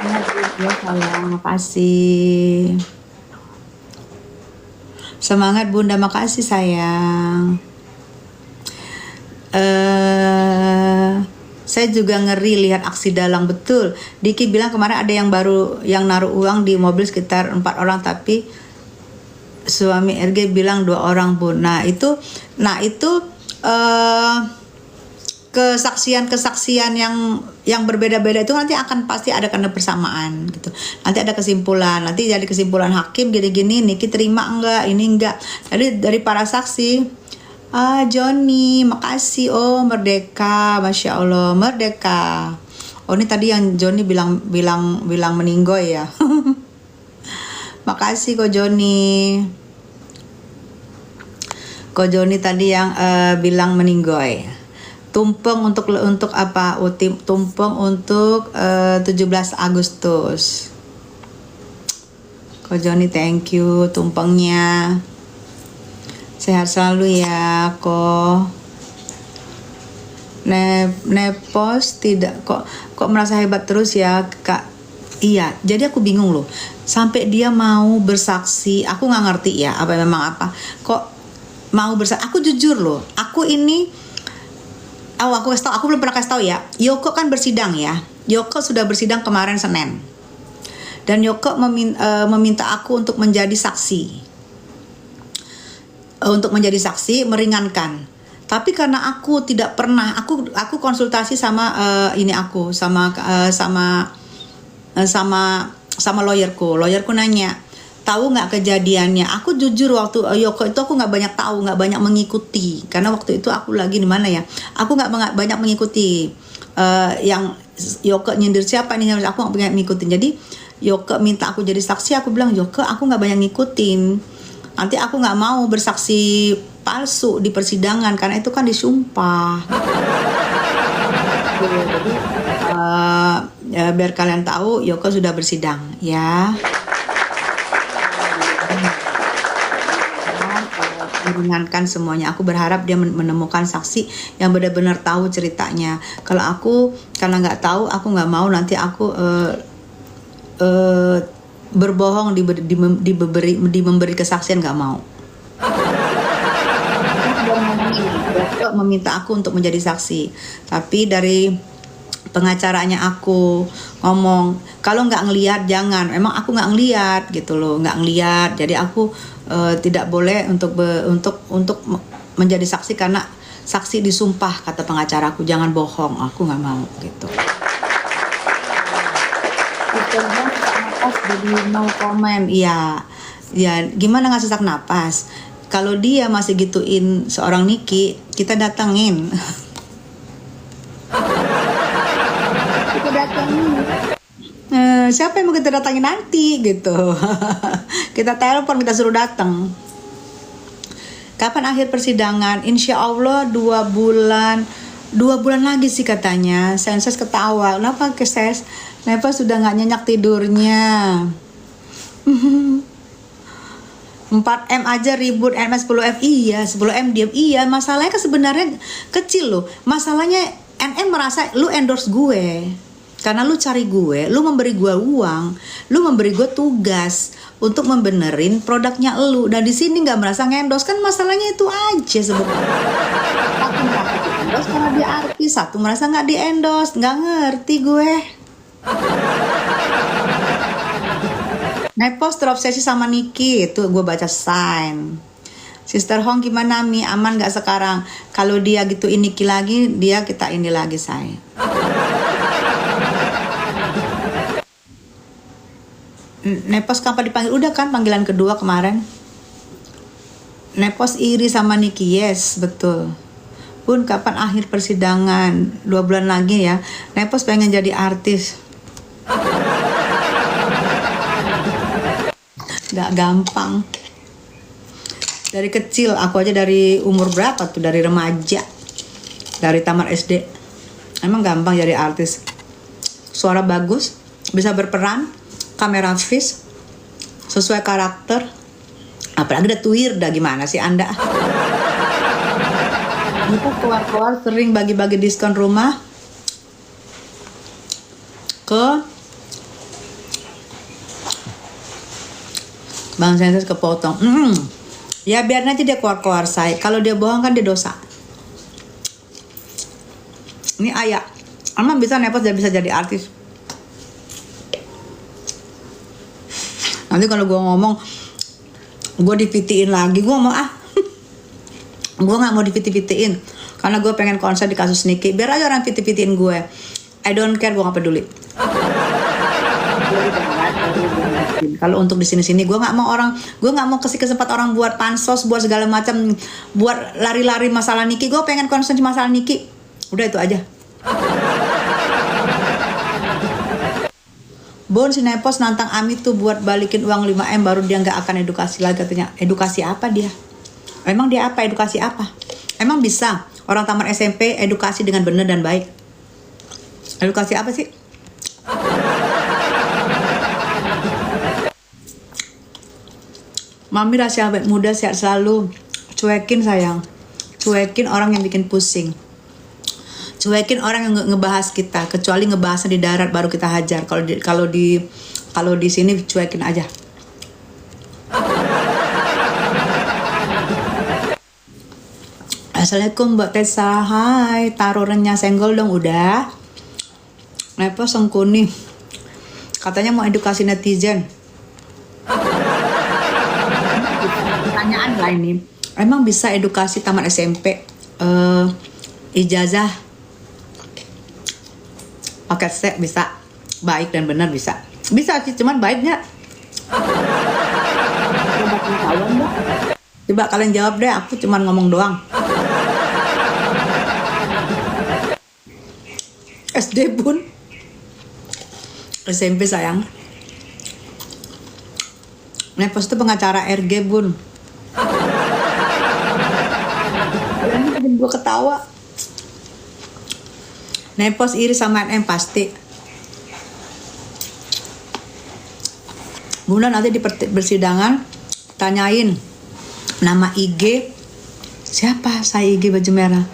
Semangat ya sayang, makasih. Semangat Bunda, makasih sayang. Saya juga ngeri lihat aksi dalang, betul. Diki bilang kemarin ada yang baru yang naruh uang di mobil sekitar 4 orang, tapi suami RG bilang 2 orang Bun. Nah itu kesaksian yang berbeda-beda itu nanti akan pasti ada karena persamaan gitu. Nanti ada kesimpulan, nanti jadi kesimpulan hakim gini-gini, Niki terima enggak, ini enggak. Jadi dari para saksi, Joni, makasih. Oh, Merdeka, Masya Allah, Merdeka. Oh, ini tadi yang Joni bilang meninggoy ya. Makasih kok Joni. Kok Joni tadi yang bilang meninggoy. Tumpeng untuk apa? Tumpeng untuk 17 Agustus. Kok Joni, thank you tumpengnya. Sehat selalu ya kok. Nepos tidak kok merasa hebat terus ya Kak. Iya, jadi aku bingung loh. Sampai dia mau bersaksi, aku nggak ngerti ya apa memang apa. Kok mau bersaksi? Aku jujur loh, aku kasih tau, aku belum pernah kasih tahu ya. Yoko kan bersidang ya. Yoko sudah bersidang kemarin Senin. Dan Yoko meminta aku untuk menjadi saksi. Untuk menjadi saksi meringankan. Tapi karena aku tidak pernah, aku konsultasi sama sama lawyerku nanya, tahu nggak kejadiannya? Aku jujur waktu Yoko itu aku nggak banyak tahu, nggak banyak mengikuti, karena waktu itu aku lagi di mana ya, aku nggak banyak mengikuti yang Yoko nyindir siapa nih, aku nggak banyak ngikutin. Jadi Yoko minta aku jadi saksi, aku bilang Yoko aku nggak banyak ngikutin. Nanti aku nggak mau bersaksi palsu di persidangan karena itu kan disumpah. Jadi biar kalian tahu Yoko sudah bersidang ya. Meringankan semuanya. Aku berharap dia menemukan saksi yang benar-benar tahu ceritanya. Kalau aku karena nggak tahu, aku nggak mau nanti aku berbohong di memberi kesaksian, nggak mau. Dia meminta aku untuk menjadi saksi, tapi dari pengacaranya aku ngomong kalau nggak ngelihat jangan. Emang aku nggak ngelihat gitu loh, nggak ngelihat. Jadi aku tidak boleh untuk menjadi saksi karena saksi disumpah, kata pengacaraku, jangan bohong. Aku nggak mau gitu. Jadi no comment. Iya, ya gimana nggak sesak napas? Kalau dia masih gituin seorang Niki, kita datangin. Kita datangin. Siapa yang mau kita datangin nanti gitu? Kita telepon, kita suruh datang. Kapan akhir persidangan? Insya Allah 2 bulan. 2 bulan lagi sih katanya. Senses ketawa. Kenapa ke Ses? Neva sudah nggak nyenyak tidurnya. 4M aja ribut, MS 10M. Iya, 10M diam. Iya, masalahnya kan sebenarnya kecil loh. Masalahnya NM merasa lu endorse gue. Karena lu cari gue, lu memberi gue uang, lu memberi gue tugas untuk membenerin produknya lu. Dan di sini nggak merasa ngendorse, kan masalahnya itu aja sebenarnya. Satu merasa di endorse karena dia artis, satu merasa nggak di endorse, nggak ngerti gue. Nepos terobsesi sama Niki, itu gue baca sign. Sister Hong gimana Mi, aman gak sekarang? Kalau dia gituin Niki lagi, kita ini lagi say. Nepos kapan dipanggil? Udah kan panggilan kedua kemarin. Nepos iri sama Niki, yes betul. Bun kapan akhir persidangan? 2 bulan lagi ya. Nepos pengen jadi artis. Gak gampang. Dari kecil, aku aja dari umur berapa tuh, dari remaja, dari taman SD. Emang gampang jadi artis. Suara bagus, bisa berperan, kamera fish, sesuai karakter. Apalagi ada Twirda, gimana sih Anda? Kita keluar-keluar sering bagi-bagi diskon rumah ke Bang Senses kepotong. Ya biar nanti dia keluar-keluar say. Kalau dia bohong kan dia dosa. Ini ayah. Emang bisa Nepos dan bisa jadi artis. Nanti kalau gue ngomong, gue dipitiin lagi. Gue ngomong gue nggak mau dipiti-pitiin. Karena gue pengen konser di kasus Niki. Biar aja orang piti-pitiin gue. I don't care, gue nggak peduli. Kalau untuk di sini-sini gue nggak mau kasih kesempatan orang buat pansos, buat segala macam, buat lari-lari masalah Niki. Gue pengen konsen di masalah Niki. Udah itu aja. Bon si Nepos nantang Ami tuh buat balikin uang 5M baru dia nggak akan edukasi lagi katanya. Edukasi apa dia? Emang dia apa? Edukasi apa? Emang bisa orang tamat SMP edukasi dengan benar dan baik? Edukasi apa sih? Mami rahasia awet muda sehat selalu. Cuekin sayang. Cuekin orang yang bikin pusing. Cuekin orang yang ngebahas kita. Kecuali ngebahasnya di darat baru kita hajar. Kalau di sini cuekin aja. Assalamualaikum Mbak Tessa. Hai. Taruh renyah senggol dong udah. Nepos sengkuni. Katanya mau edukasi netizen. Pertanyaan lain nih, emang bisa edukasi tamat SMP ijazah paket C bisa, baik dan benar bisa sih, cuman baiknya coba kalian jawab deh, aku cuman ngomong doang. SD Bun, SMP sayang. Nepos itu pengacara RG Bun. Ini bikin gue ketawa. Nepos iri sama NM pasti. Bunda nanti di persidangan tanyain nama IG siapa, saya IG baju merah.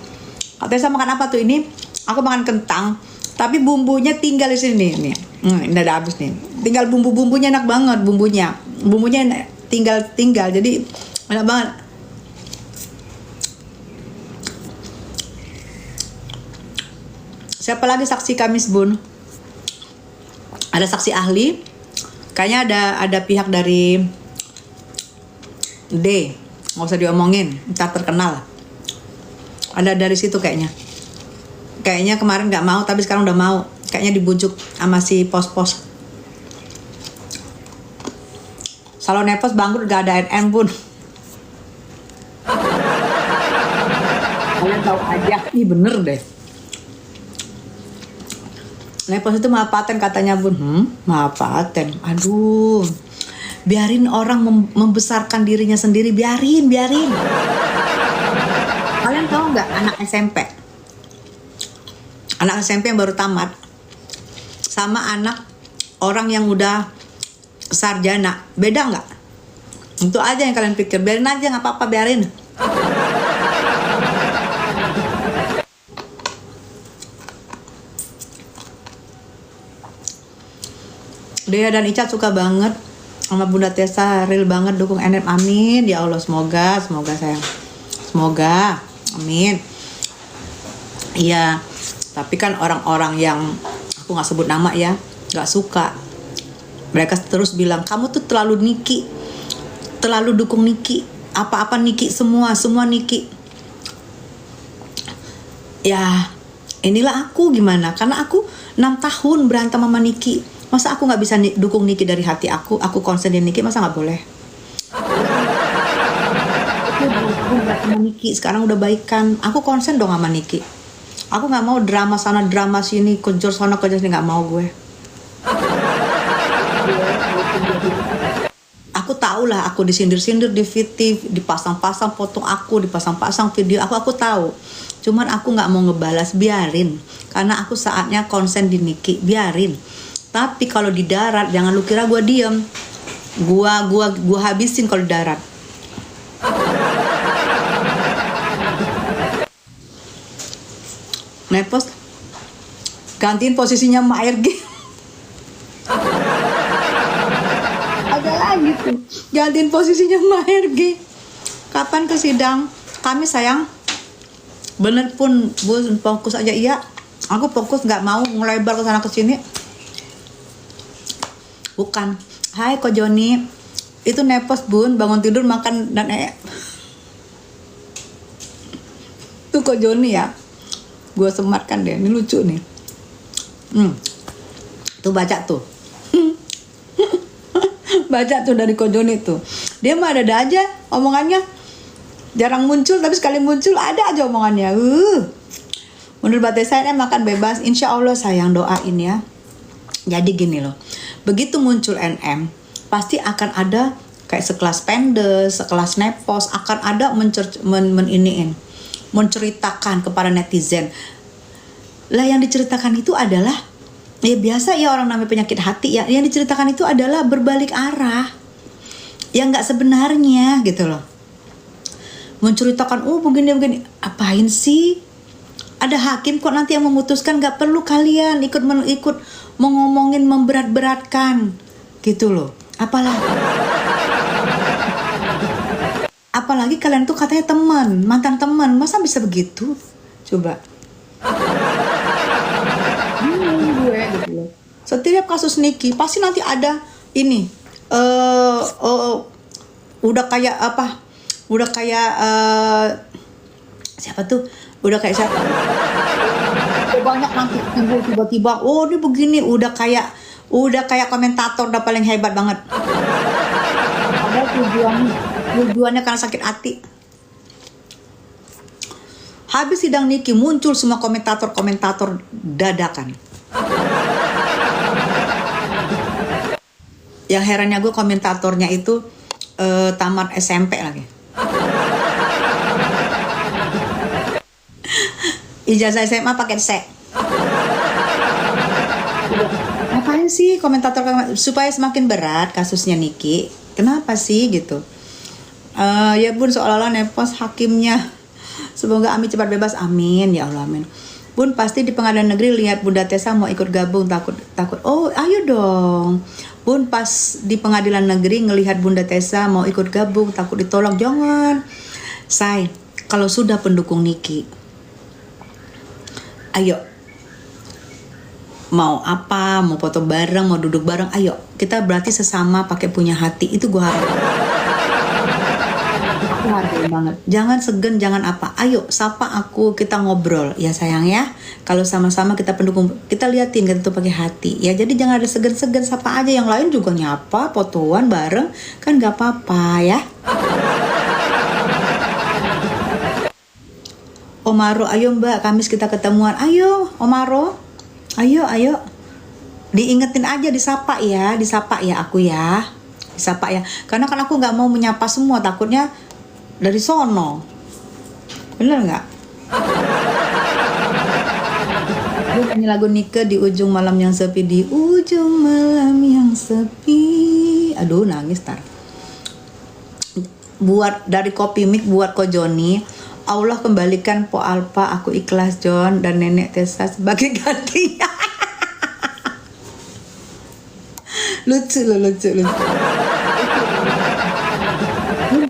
Katanya saya makan apa tuh ini? Aku makan kentang, tapi bumbunya tinggal di sini nih. Ini udah habis nih. Tinggal bumbunya enak banget bumbunya. Bumbunya tinggal jadi enak banget. Siapa lagi saksi Kamis Bun? Ada saksi ahli. Kayaknya ada pihak dari D. Nggak usah diomongin, ntar terkenal. Ada dari situ kayaknya. Kayaknya kemarin nggak mau, tapi sekarang udah mau. Kayaknya dibujuk sama si pos-pos. Salon Nepos bangkrut gak ada NM Bun. Kalian tahu aja. Ih bener deh. Nepos itu maaf paten katanya Bun. Maaf paten. Aduh. Biarin orang membesarkan dirinya sendiri. Biarin. Kalian tahu nggak anak SMP? Anak SMP yang baru tamat sama anak orang yang udah sarjana, beda nggak? Itu aja yang kalian pikir. Biarin aja, nggak apa-apa, biarin. Dea dan Ica suka banget sama Bunda Tessa, real banget dukung NM. Amin ya Allah, semoga sayang, semoga, amin. Iya, tapi kan orang-orang yang aku nggak sebut nama ya, nggak suka. Mereka terus bilang, kamu tuh terlalu Niki, terlalu dukung Niki, apa-apa Niki, semua Niki. Ya, inilah aku gimana, karena aku 6 tahun berantem sama Niki. Masa aku nggak bisa dukung Niki dari hati aku konsen di Niki, masa nggak boleh? Aku berantem sama Niki, sekarang udah baikan, aku konsen dong sama Niki. Aku nggak mau drama sana, drama sini, kejor sana, kejor sini, nggak mau gue. Aku tahu lah, aku disindir-sindir di VT, dipasang-pasang foto aku, dipasang-pasang video aku tahu. Cuman aku nggak mau ngebalas, biarin. Karena aku saatnya konsen di Niki, biarin. Tapi kalau di darat, jangan lu kira gue diem. Gua habisin kalau di darat. Nepos gantiin posisinya Mbak RG. Ada lagi gitu. Gantiin posisinya Mbak RG. Kapan ke sidang? Kami sayang. Bener pun Bun, fokus aja. Iya, aku fokus, nggak mau ngelebar ke sana ke sini. Bukan. Hai Ko Joni, itu nepos Bun, bangun tidur makan dan tuh Ko Joni ya, gue sematkan deh, ini lucu nih. Tuh baca tuh. Baca tuh dari Ko Joni tuh. Dia mah ada aja omongannya. Jarang muncul, tapi sekali muncul ada aja omongannya. Menurut Mbak Tessa NM makan bebas, insya Allah sayang, doain ya. Jadi gini loh, begitu muncul NM, pasti akan ada kayak sekelas Pendes, sekelas Nepos, akan ada menceritakan kepada netizen. Lah yang diceritakan itu adalah, ya biasa ya orang namanya penyakit hati ya, yang diceritakan itu adalah berbalik arah. Yang nggak sebenarnya gitu loh. Menceritakan, begini, apain sih? Ada hakim kok nanti yang memutuskan, nggak perlu kalian ikut mengomongin memberat-beratkan gitu loh. Apalagi kalian tuh katanya teman, mantan teman, masa bisa begitu? Coba. Gue gitu loh. Setiap kasus Niki pasti nanti ada ini. Udah kayak apa? Udah kayak siapa tuh? Udah kayak siapa? Banyak nanti tiba-tiba, oh ini begini, udah kayak komentator udah paling hebat banget. Ada tujuannya karena sakit hati. Habis sidang Niki muncul semua komentator dadakan. Yang herannya gue komentatornya itu tamat SMP lagi. Ijazah SMA pakai C. Ngapain sih komentator supaya semakin berat kasusnya Niki? Kenapa sih gitu? Ya Bun, seolah-olah nepos hakimnya. Semoga Ami cepat bebas, amin ya Allah, amin. Bun, pasti di pengadilan negeri lihat Bunda Tessa mau ikut gabung, takut. Oh ayo dong Bun, pas di pengadilan negeri ngelihat Bunda Tessa mau ikut gabung, takut ditolak, jangan. Say, kalau sudah pendukung Niki, ayo, mau apa, mau foto bareng, mau duduk bareng, ayo. Kita berarti sesama pakai punya hati, itu gue harap. Aku hargain banget. Jangan segan, jangan apa. Ayo, sapa aku, kita ngobrol. Ya sayang ya. Kalau sama-sama kita pendukung, kita liatin kita tuh pakai hati. Ya jadi jangan ada segan-segan, sapa aja. Yang lain juga nyapa, fotoan bareng, kan gak apa-apa ya. Omaro, ayo Mbak, Kamis kita ketemuan. Ayo, Omaro. Ayo. Diingetin aja, disapa ya aku ya. Disapa ya. Karena kan aku nggak mau menyapa semua, takutnya dari sono. Bener nggak? Gue nyanyi lagu Nike di ujung malam yang sepi, di ujung malam yang sepi. Aduh, nangis tar. Buat dari Kopi Mik buat Ko Joni. Allah kembalikan Po Alpa, aku ikhlas John dan Nenek Tessa sebagai gantinya. lucu.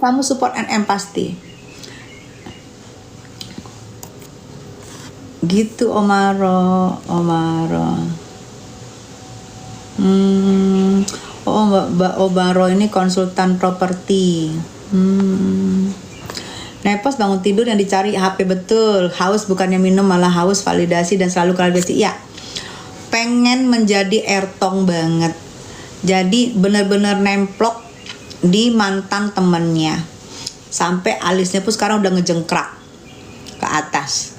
Kamu support NM pasti. Gitu Omaro. Mbak Omaro ini konsultan properti. Nepos bangun tidur yang dicari HP, betul. Haus bukannya minum, malah haus validasi dan selalu validasi. Ya, pengen menjadi Ertong banget. Jadi bener-bener nemplok di mantan temennya. Sampai alisnya pun sekarang udah ngejengkrak ke atas.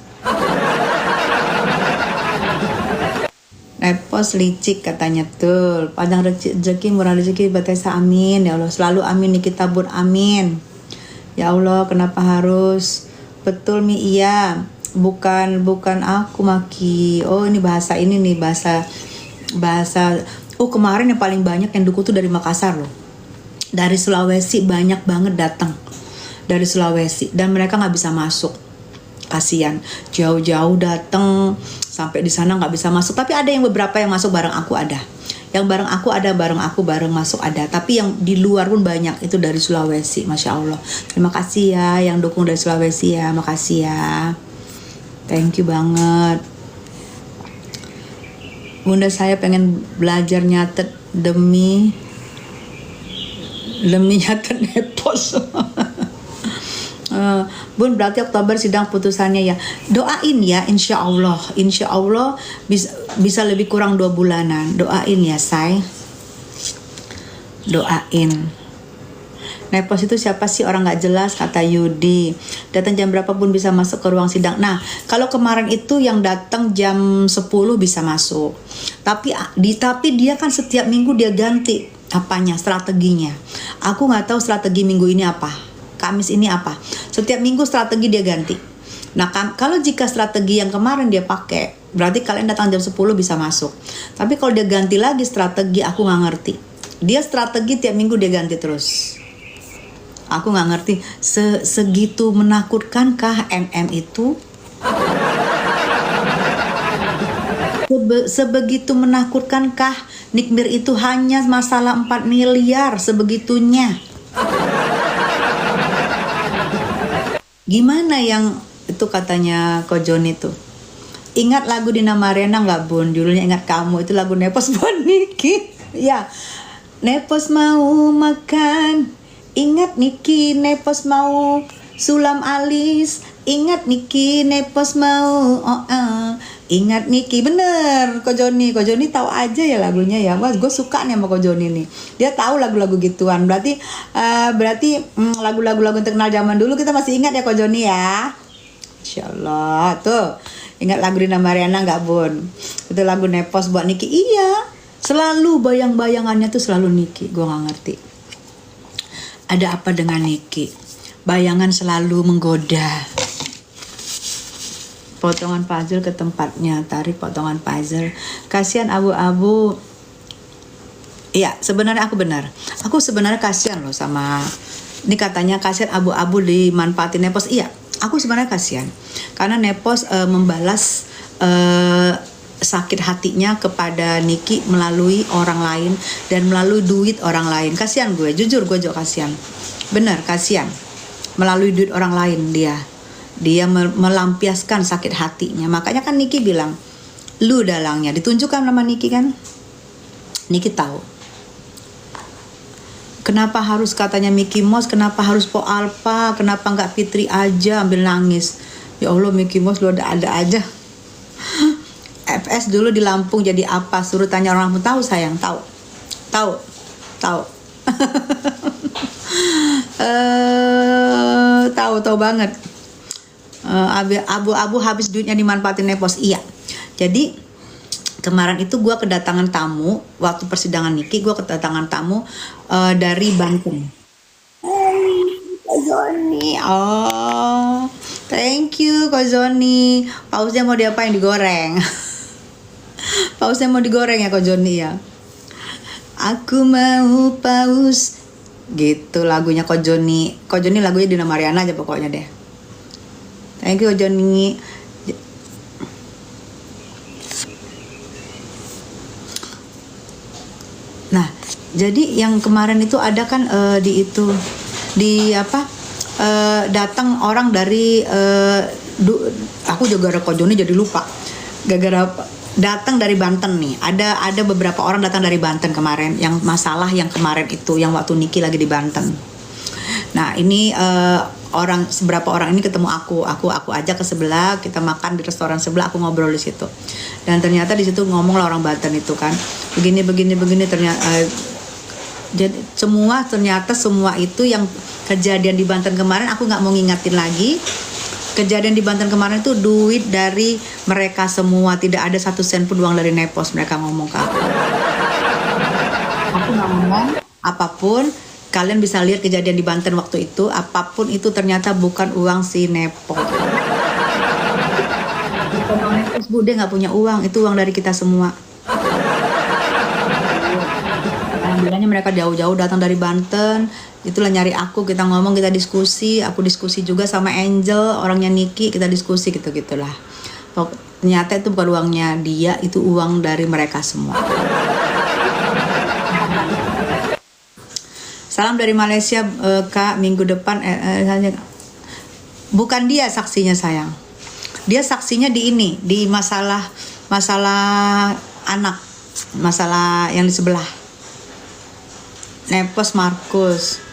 Nepos licik katanya, tuh. Panjang rezeki, murah rezeki, Mbak Tessa, amin. Ya Allah, selalu amin nih kita Bun, amin. Ya Allah, kenapa harus? Betul Mi, iya. Bukan aku Maki. Oh, ini bahasa ini nih, bahasa. Oh, kemarin yang paling banyak yang dukung tuh dari Makassar loh. Dari Sulawesi banyak banget datang. Dari Sulawesi, dan mereka nggak bisa masuk kasihan, jauh-jauh dateng sampai di sana nggak bisa masuk. Tapi ada yang beberapa yang masuk bareng aku ada, yang bareng aku ada, bareng masuk ada. Tapi yang di luar pun banyak, itu dari Sulawesi, masya Allah. Terima kasih ya yang dukung dari Sulawesi ya, makasih ya, thank you banget. Bunda saya pengen belajar nyatet demi nyatet nepos. Bun, berarti Oktober sidang putusannya ya. Doain ya, insya Allah bisa lebih kurang 2 bulanan. Doain ya say, doain. Nepos itu siapa sih, orang nggak jelas, kata Yudi. Datang jam berapa pun bisa masuk ke ruang sidang. Nah, kalau kemarin itu yang datang jam 10 bisa masuk. Tapi dia kan setiap minggu dia ganti apanya, strateginya. Aku nggak tahu strategi minggu ini apa, Kamis ini apa. Setiap minggu strategi dia ganti. Nah, kalau jika strategi yang kemarin dia pakai, berarti kalian datang jam 10 bisa masuk. Tapi kalau dia ganti lagi strategi, aku nggak ngerti. Dia strategi tiap minggu dia ganti terus. Aku nggak ngerti. Segitu menakutkankah MM itu? Sebegitu menakutkankah Nikmir itu hanya masalah 4 miliar sebegitunya? Gimana yang itu katanya Ko Joni tuh? Ingat lagu Dina Mariana nggak Bun? Judulnya Ingat Kamu, itu lagu Nepos buat Niki. Ya, Nepos mau makan. Ingat Niki, Nepos mau sulam alis. Ingat Niki, Nepos mau ingat Niki. Bener, Ko Joni tahu aja ya lagunya ya. Wah, gue suka nih sama Ko Joni nih. Dia tahu lagu-lagu gituan. Berarti lagu-lagu terkenal zaman dulu kita masih ingat ya Ko Joni ya. Insyaallah tuh. Ingat lagu Dina Mariana nggak Bun? Itu lagu Nepos buat Niki. Iya, selalu bayang-bayangannya tuh selalu Niki. Gue nggak ngerti. Ada apa dengan Niki? Bayangan selalu menggoda. Potongan puzzle ke tempatnya, tarik potongan puzzle. Kasihan abu-abu. Iya, sebenarnya aku benar. Aku sebenarnya kasihan loh sama, ini katanya kasihan abu-abu dimanfaatin Nepos. Iya, aku sebenarnya kasihan. Karena Nepos membalas sakit hatinya kepada Niki melalui orang lain dan melalui duit orang lain. Kasihan gue, jujur gue juga kasihan. Bener, kasihan. Melalui duit orang lain dia melampiaskan sakit hatinya. Makanya kan Niki bilang, lu dalangnya. Ditunjukkan nama Niki kan. Niki tahu. Kenapa harus katanya Mickey Mouse, kenapa harus Po Alpha, kenapa nggak Fitri aja, ambil nangis. Ya Allah, Mickey Mouse lu ada aja. FS dulu di Lampung jadi apa? Suruh tanya orang Lampung. Tahu sayang, tahu tahu banget. Abu-abu habis duitnya dimanfaatin Nepos. Iya, jadi kemarin itu gue kedatangan tamu waktu persidangan Niki. Gue kedatangan tamu dari Banten. Ko Joni, oh thank you Ko Joni. Pausnya mau diapain? Digoreng. Pausnya mau digoreng ya Ko Joni ya. Aku mau paus. Gitu lagunya Ko Joni. Ko Joni lagunya Dina Mariana aja pokoknya deh. Thank you Ko Joni. Nah, jadi yang kemarin itu ada kan datang orang dari aku juga ada Ko Joni jadi lupa. Gara-gara datang dari Banten nih. Ada beberapa orang datang dari Banten kemarin, yang masalah yang kemarin itu yang waktu Niki lagi di Banten. Nah, ini beberapa orang ini ketemu aku ajak ke sebelah, kita makan di restoran sebelah, aku ngobrol di situ. Dan ternyata di situ ngomong lah orang Banten itu kan. Begini ternyata jadi ternyata semua itu yang kejadian di Banten kemarin aku nggak mau ngingatin lagi. Kejadian di Banten kemarin itu duit dari mereka semua, tidak ada 1 sen pun uang dari Nepos. Mereka ngomong ke aku. Aku nggak ngomong apapun. Kalian bisa lihat kejadian di Banten waktu itu. Apapun itu ternyata bukan uang si Nepos. Nepos Bude nggak punya uang, itu uang dari kita semua. Alhamdulillahnya mereka jauh-jauh datang dari Banten. itulah nyari aku, kita ngomong, kita diskusi, aku diskusi juga sama Angel, orangnya Niki, kita diskusi gitu-gitulah. Ternyata itu bukan uangnya dia, itu uang dari mereka semua. Salam dari Malaysia, Kak, minggu depan bukan dia saksinya sayang. Dia saksinya di ini, di masalah anak, masalah yang di sebelah. Nepos Markus.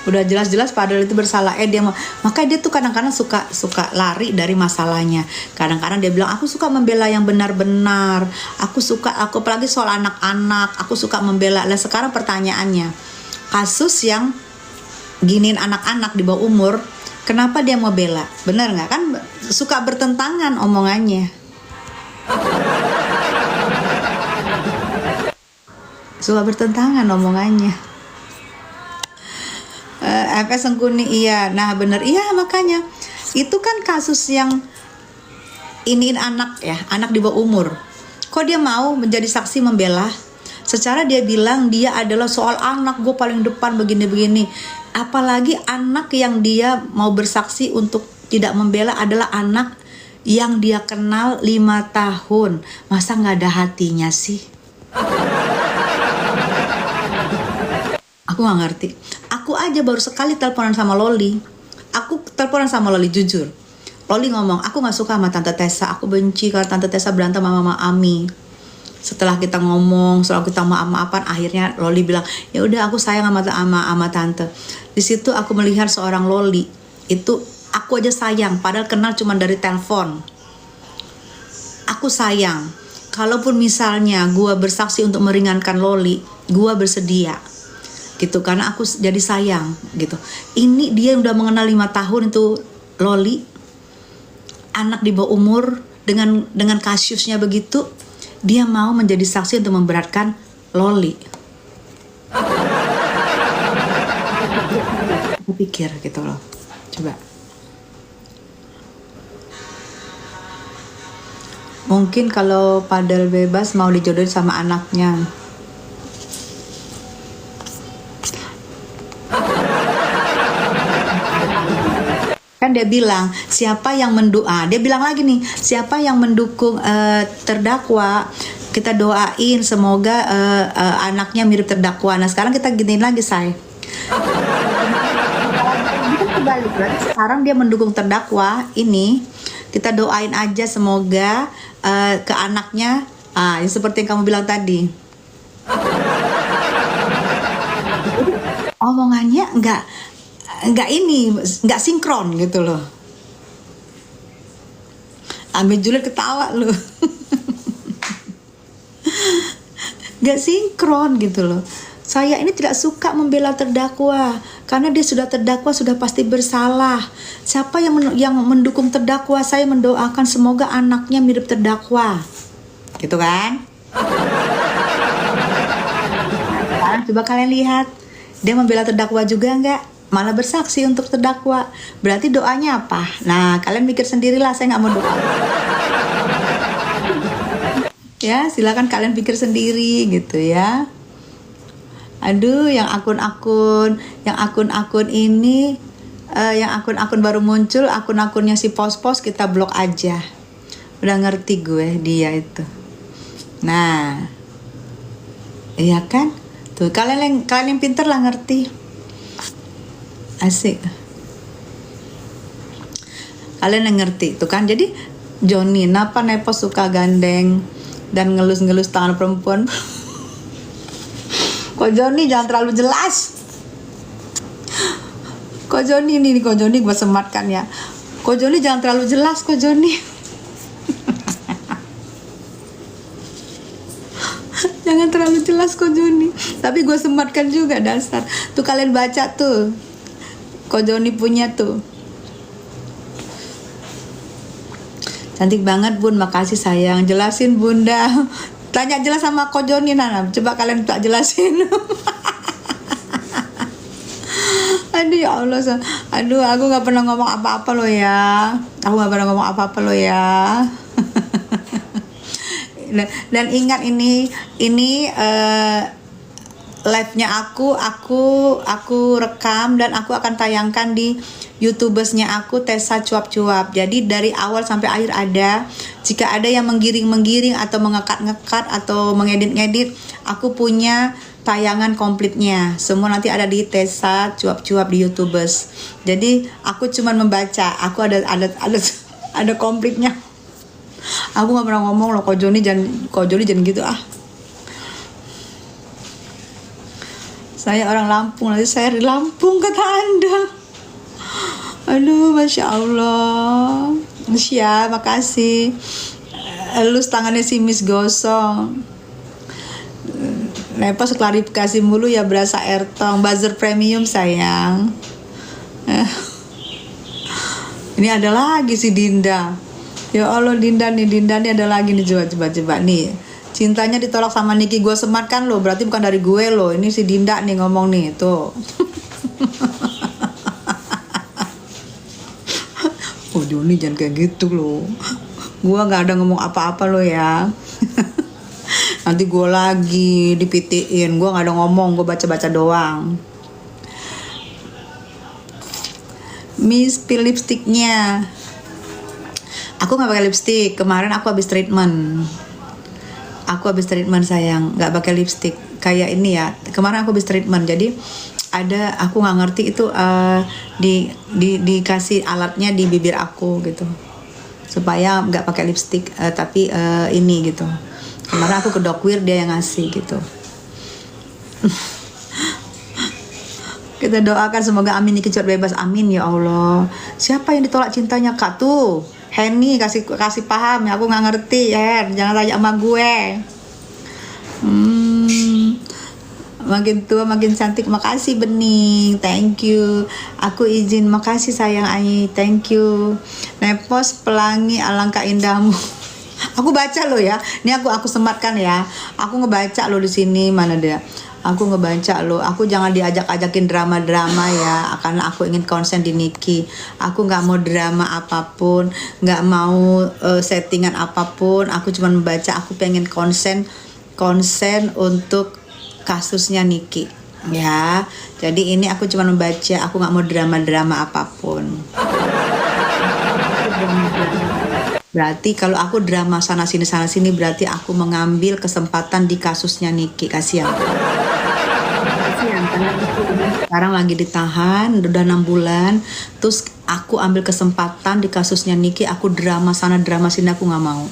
Udah jelas-jelas padahal itu bersalah, dia makanya dia tuh kadang-kadang suka lari dari masalahnya. Kadang-kadang dia bilang aku suka membela yang benar-benar, aku apalagi soal anak-anak, aku suka membela. Lah sekarang pertanyaannya, kasus yang giniin anak-anak di bawah umur, kenapa dia mau bela? Bener nggak? Kan suka bertentangan omongannya. Suka bertentangan omongannya. FS Sengkuni, iya, nah bener, iya, makanya itu kan kasus yang iniin anak ya, anak di bawah umur. Kok dia mau menjadi saksi membela? Secara dia bilang dia adalah soal anak, gue paling depan begini-begini. Apalagi anak yang dia mau bersaksi untuk tidak membela adalah anak yang dia kenal 5 tahun. Masa nggak ada hatinya sih? Aku nggak ngerti. Aku aja baru sekali teleponan sama Loli. Aku teleponan sama Loli, jujur. Loli ngomong, aku nggak suka sama Tante Tessa. Aku benci kalau Tante Tessa berantem sama Mama Ami. Setelah kita ngomong, setelah kita maaf-maafan, akhirnya Loli bilang, ya udah aku sayang sama Tante. Di situ aku melihat seorang Loli. Itu aku aja sayang, padahal kenal cuma dari telepon. Aku sayang. Kalaupun misalnya gue bersaksi untuk meringankan Loli, gue bersedia. Gitu, karena aku jadi sayang gitu. Ini dia udah mengenal 5 tahun itu Loli, anak di bawah umur, dengan kasusnya begitu, dia mau menjadi saksi untuk memberatkan Loli. Aku pikir gitu loh, coba. Mungkin kalau Padel bebas mau dijodohin sama anaknya. Kan dia bilang siapa yang dia bilang lagi nih, siapa yang mendukung terdakwa, kita doain semoga anaknya mirip terdakwa. Nah sekarang kita giniin lagi say, kebalik, berarti sekarang dia mendukung terdakwa ini, kita doain aja semoga ke anaknya yang seperti yang kamu bilang tadi. Omongannya nggak sinkron gitu loh. Amin Juliet ketawa loh. Nggak sinkron gitu loh. Saya ini tidak suka membela terdakwa karena dia sudah terdakwa, sudah pasti bersalah. Siapa yang mendukung terdakwa, saya mendoakan semoga anaknya mirip terdakwa, gitu kan? Nah, coba kalian lihat, dia membela terdakwa juga nggak? Malah bersaksi untuk terdakwa. Berarti doanya apa? Nah, kalian mikir sendirilah, saya nggak mau doa. Ya, silakan kalian pikir sendiri gitu ya. Aduh, yang akun-akun ini, yang akun-akun baru muncul, akun-akunnya si pos-pos kita blok aja. Udah ngerti gue dia itu. Nah, iya kan? Tuh, kalian yang pinter lah ngerti. Asik. Kalian yang ngerti tuh kan. Jadi Joni, kenapa Nepos suka gandeng dan ngelus-ngelus tangan perempuan? Kok Joni jangan terlalu jelas. Kok Joni gue sematkan ya. Kok Joni jangan terlalu jelas kok Joni. Jangan terlalu jelas kok Joni. Tapi gue sematkan juga dasar. Tuh kalian baca tuh. Kok Joni punya tuh. Cantik banget Bun, makasih sayang. Jelasin Bunda. Tanya jelas sama Ko Joni Nana. Coba kalian tak jelasin. Aduh ya Allah. Aduh, aku gak pernah ngomong apa-apa loh ya. Dan ingat ini live-nya aku rekam dan aku akan tayangkan di YouTubersnya aku, Tessa Cuap-Cuap. Jadi dari awal sampai akhir ada. Jika ada yang menggiring-menggiring atau mengekat-ngekat atau mengedit-ngedit, aku punya tayangan komplitnya. Semua nanti ada di Tessa Cuap-Cuap di YouTubers. Jadi aku cuma membaca, aku ada komplitnya. Aku nggak pernah ngomong loh, Ko Joni jangan gitu ah. Saya orang Lampung, nanti saya di Lampung kata Anda. Aduh, Masya Allah. Masya, makasih. Elus tangannya si Miss Gosong. Nepos klarifikasi mulu ya, berasa Ertong. Buzzer premium sayang. Ini ada lagi si Dinda. Ya Allah, Dinda nih ada lagi nih, coba nih. Cintanya ditolak sama Niki, gue semat kan lo, berarti bukan dari gue lo. Ini si Dinda nih ngomong nih, tuh. Oh Joni jangan kayak gitu lo. Gue gak ada ngomong apa-apa lo ya. Nanti gue lagi dipitiin, gue gak ada ngomong, gue baca-baca doang. Miss pil lipstiknya. Aku gak pakai lipstik, kemarin aku habis treatment. Sayang, nggak pakai lipstick kayak ini ya. Kemarin aku habis treatment, jadi aku nggak ngerti itu dikasih alatnya di bibir aku gitu, supaya nggak pakai lipstick tapi ini gitu. Kemarin aku ke Dokwir, dia yang ngasih gitu. Kita doakan semoga Amin dikecut bebas, amin ya Allah. Siapa yang ditolak cintanya Kak tuh? Henny kasih paham ya, aku nggak ngerti ya, jangan tanya sama gue. Makin tua makin cantik, makasih Bening, thank you. Aku izin, makasih sayang Ai, thank you. Nepos pelangi alangkah indahmu. Aku baca lo ya, ini aku sematkan ya. Aku ngebaca lo di sini, mana dia? Aku ngebaca lo, aku jangan diajak-ajakin drama-drama ya, karena aku ingin konsen di Niki. Aku nggak mau drama apapun, nggak mau settingan apapun. Aku cuma membaca, aku pengen konsen untuk kasusnya Niki. Ya, jadi ini aku cuma membaca, aku nggak mau drama-drama apapun. Berarti kalau aku drama sana sini berarti aku mengambil kesempatan di kasusnya Niki. Kasihan. Sekarang lagi ditahan udah 6 bulan, terus aku ambil kesempatan di kasusnya Niki, aku drama sana drama sini, aku nggak mau.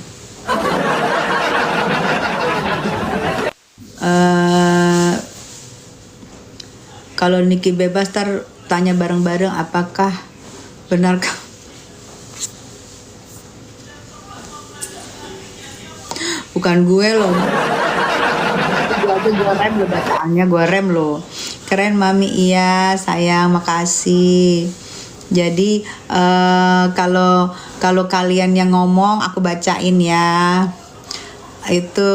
Kalau Niki bebas, tanya bareng-bareng apakah benarkah bukan gue loh. Gue rem lo bacaannya, gue rem lo. Keren Mami, iya sayang, makasih. Jadi kalau kalian yang ngomong aku bacain ya. Itu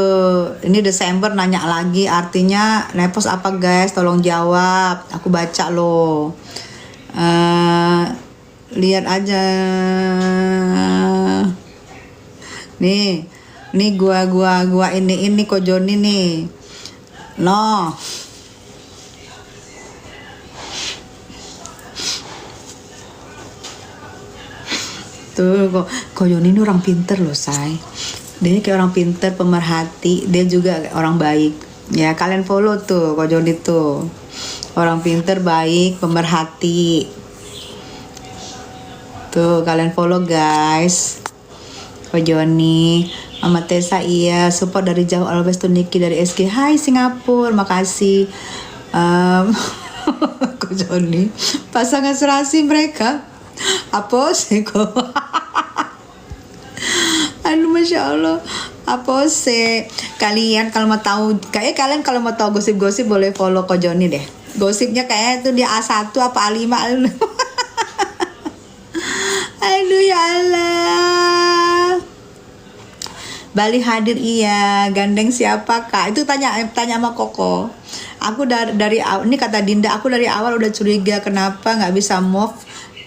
ini Desember nanya lagi, artinya Nepos apa guys, tolong jawab, aku baca lo. Lihat aja nih gua ini Ko Joni nih. No. Tuh, Ko Joni ini orang pinter loh, say. Dia kayak orang pinter, pemerhati. Dia juga orang baik. Ya, kalian follow tuh Ko Joni tuh. Orang pinter, baik, pemerhati. Tuh, kalian follow guys. Ko Joni. Mama Tessa, iya, support dari jauh, always to Niki dari SG. Hai Singapura, makasih. Ko Joni, pasangan serasi mereka. Apa sih kok? Aduh, Masya Allah. Apa sih? Kalian kalau mau tahu, kalian kalau mau tahu gosip-gosip boleh follow Ko Joni deh. Gosipnya kayak itu di A1 apa A5. Aduh ya Allah. Bali hadir, iya. Gandeng siapa Kak? Itu tanya sama Koko. Aku dari awal, ini kata Dinda, aku dari awal udah curiga kenapa nggak bisa move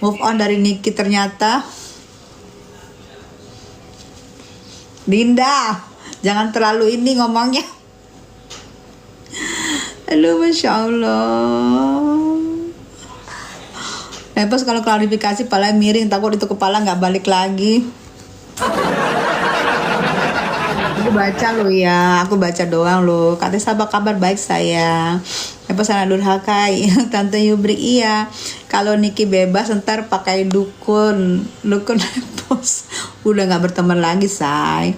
on dari Niki. Ternyata Dinda, jangan terlalu ini ngomongnya. Aduh, Masya Allah. Nepos kalau klarifikasi kepala miring, takut itu kepala nggak balik lagi. Aku baca lo ya, aku baca doang lo. Katanya sahabat kabar baik sayang. Nepos anak durhaka, Tante Yubri iya. Kalau Niki bebas ntar pakai dukun Nepos. Udah nggak berteman lagi say.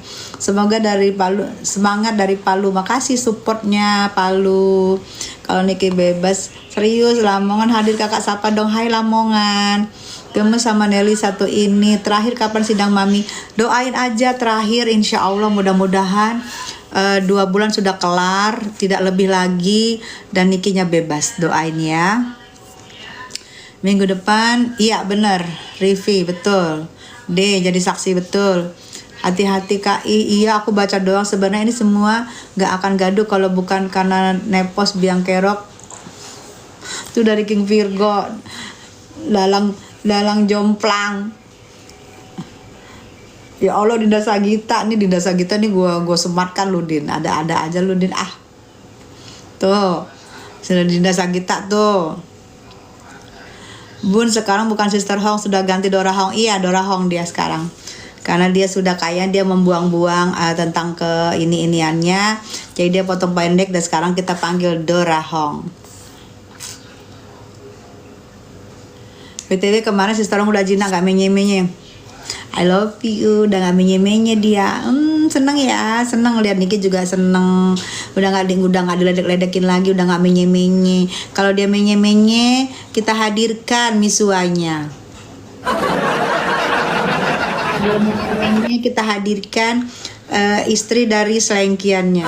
Semoga dari Palu, semangat dari Palu. Makasih supportnya Palu. Kalau Niki bebas, serius Lamongan hadir kakak sapa dong. Hai Lamongan. Gemes sama Nelly satu ini. Terakhir kapan sidang mami? Doain aja terakhir, insya Allah mudah-mudahan 2 bulan sudah kelar, tidak lebih lagi, dan Nikinya bebas. Doain ya. Minggu depan, iya bener, Rivi betul. D jadi saksi betul. Hati-hati KI, iya aku baca doang. Sebenarnya ini semua gak akan gaduh kalau bukan karena Nepos biang kerok. Itu dari King Virgo, dalang jomplang. Ya Allah, Dinda Sagita nih, gue sematkan lu Din. Ada aja lu Din. Tuh, sudah Dinda Sagita tuh. Bun sekarang bukan Sister Hong, sudah ganti Dora Hong. Iya, Dora Hong dia sekarang. Karena dia sudah kaya, dia membuang-buang tentang ke ini-iniannya. Jadi dia potong pendek dan sekarang kita panggil Dora Hong. BTW kemarin Sister Hong udah jinak, gak menye-menye. I love you, udah gak menye-menye dia. Seneng ya, seneng lihat Niki juga seneng. Udah gak diledek-ledekin lagi, udah gak menye-menye. Kalau dia menye-menye, kita hadirkan misuanya. Kalau menye-menye, kita hadirkan istri dari selengkiannya.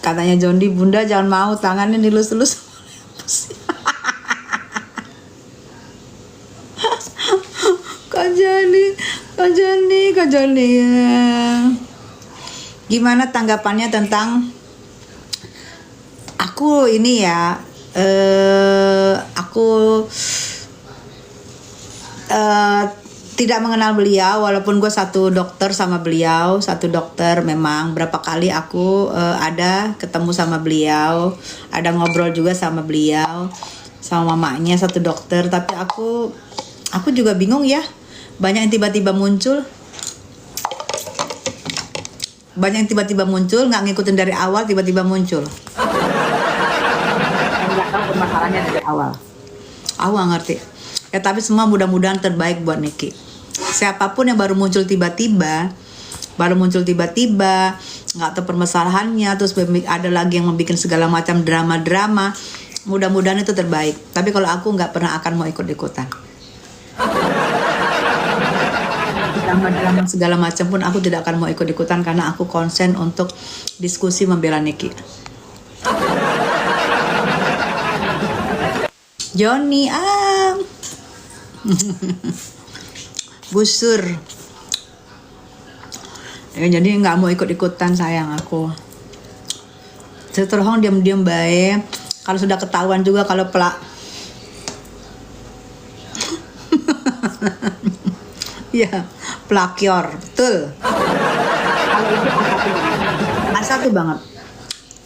Katanya Jondi, bunda jangan mau tangannya dilus-lus. Kak Joni. Gimana tanggapannya tentang aku ini ya? Aku tidak mengenal beliau, walaupun gue satu dokter sama beliau, memang berapa kali aku ada ketemu sama beliau, ada ngobrol juga sama beliau, sama mamanya satu dokter. Tapi aku juga bingung ya, banyak yang tiba-tiba muncul, nggak ngikutin dari awal, tiba-tiba muncul. Nggak tahu permasalahannya dari awal. Aku nggak ngerti. Ya tapi semua mudah-mudahan terbaik buat Niki. Siapapun yang baru muncul tiba-tiba, nggak tahu permasalahannya, terus ada lagi yang membuat segala macam drama-drama, mudah-mudahan itu terbaik. Tapi kalau aku nggak pernah akan mau ikut-ikutan. Drama-drama segala macam pun aku tidak akan mau ikut-ikutan, karena aku konsen untuk diskusi membela Niki. Johnny busur ya, jadi nggak mau ikut-ikutan sayang aku. Sister Hong diam-diam baik. Kalau sudah ketahuan juga kalau ya plakior betul. Satu banget.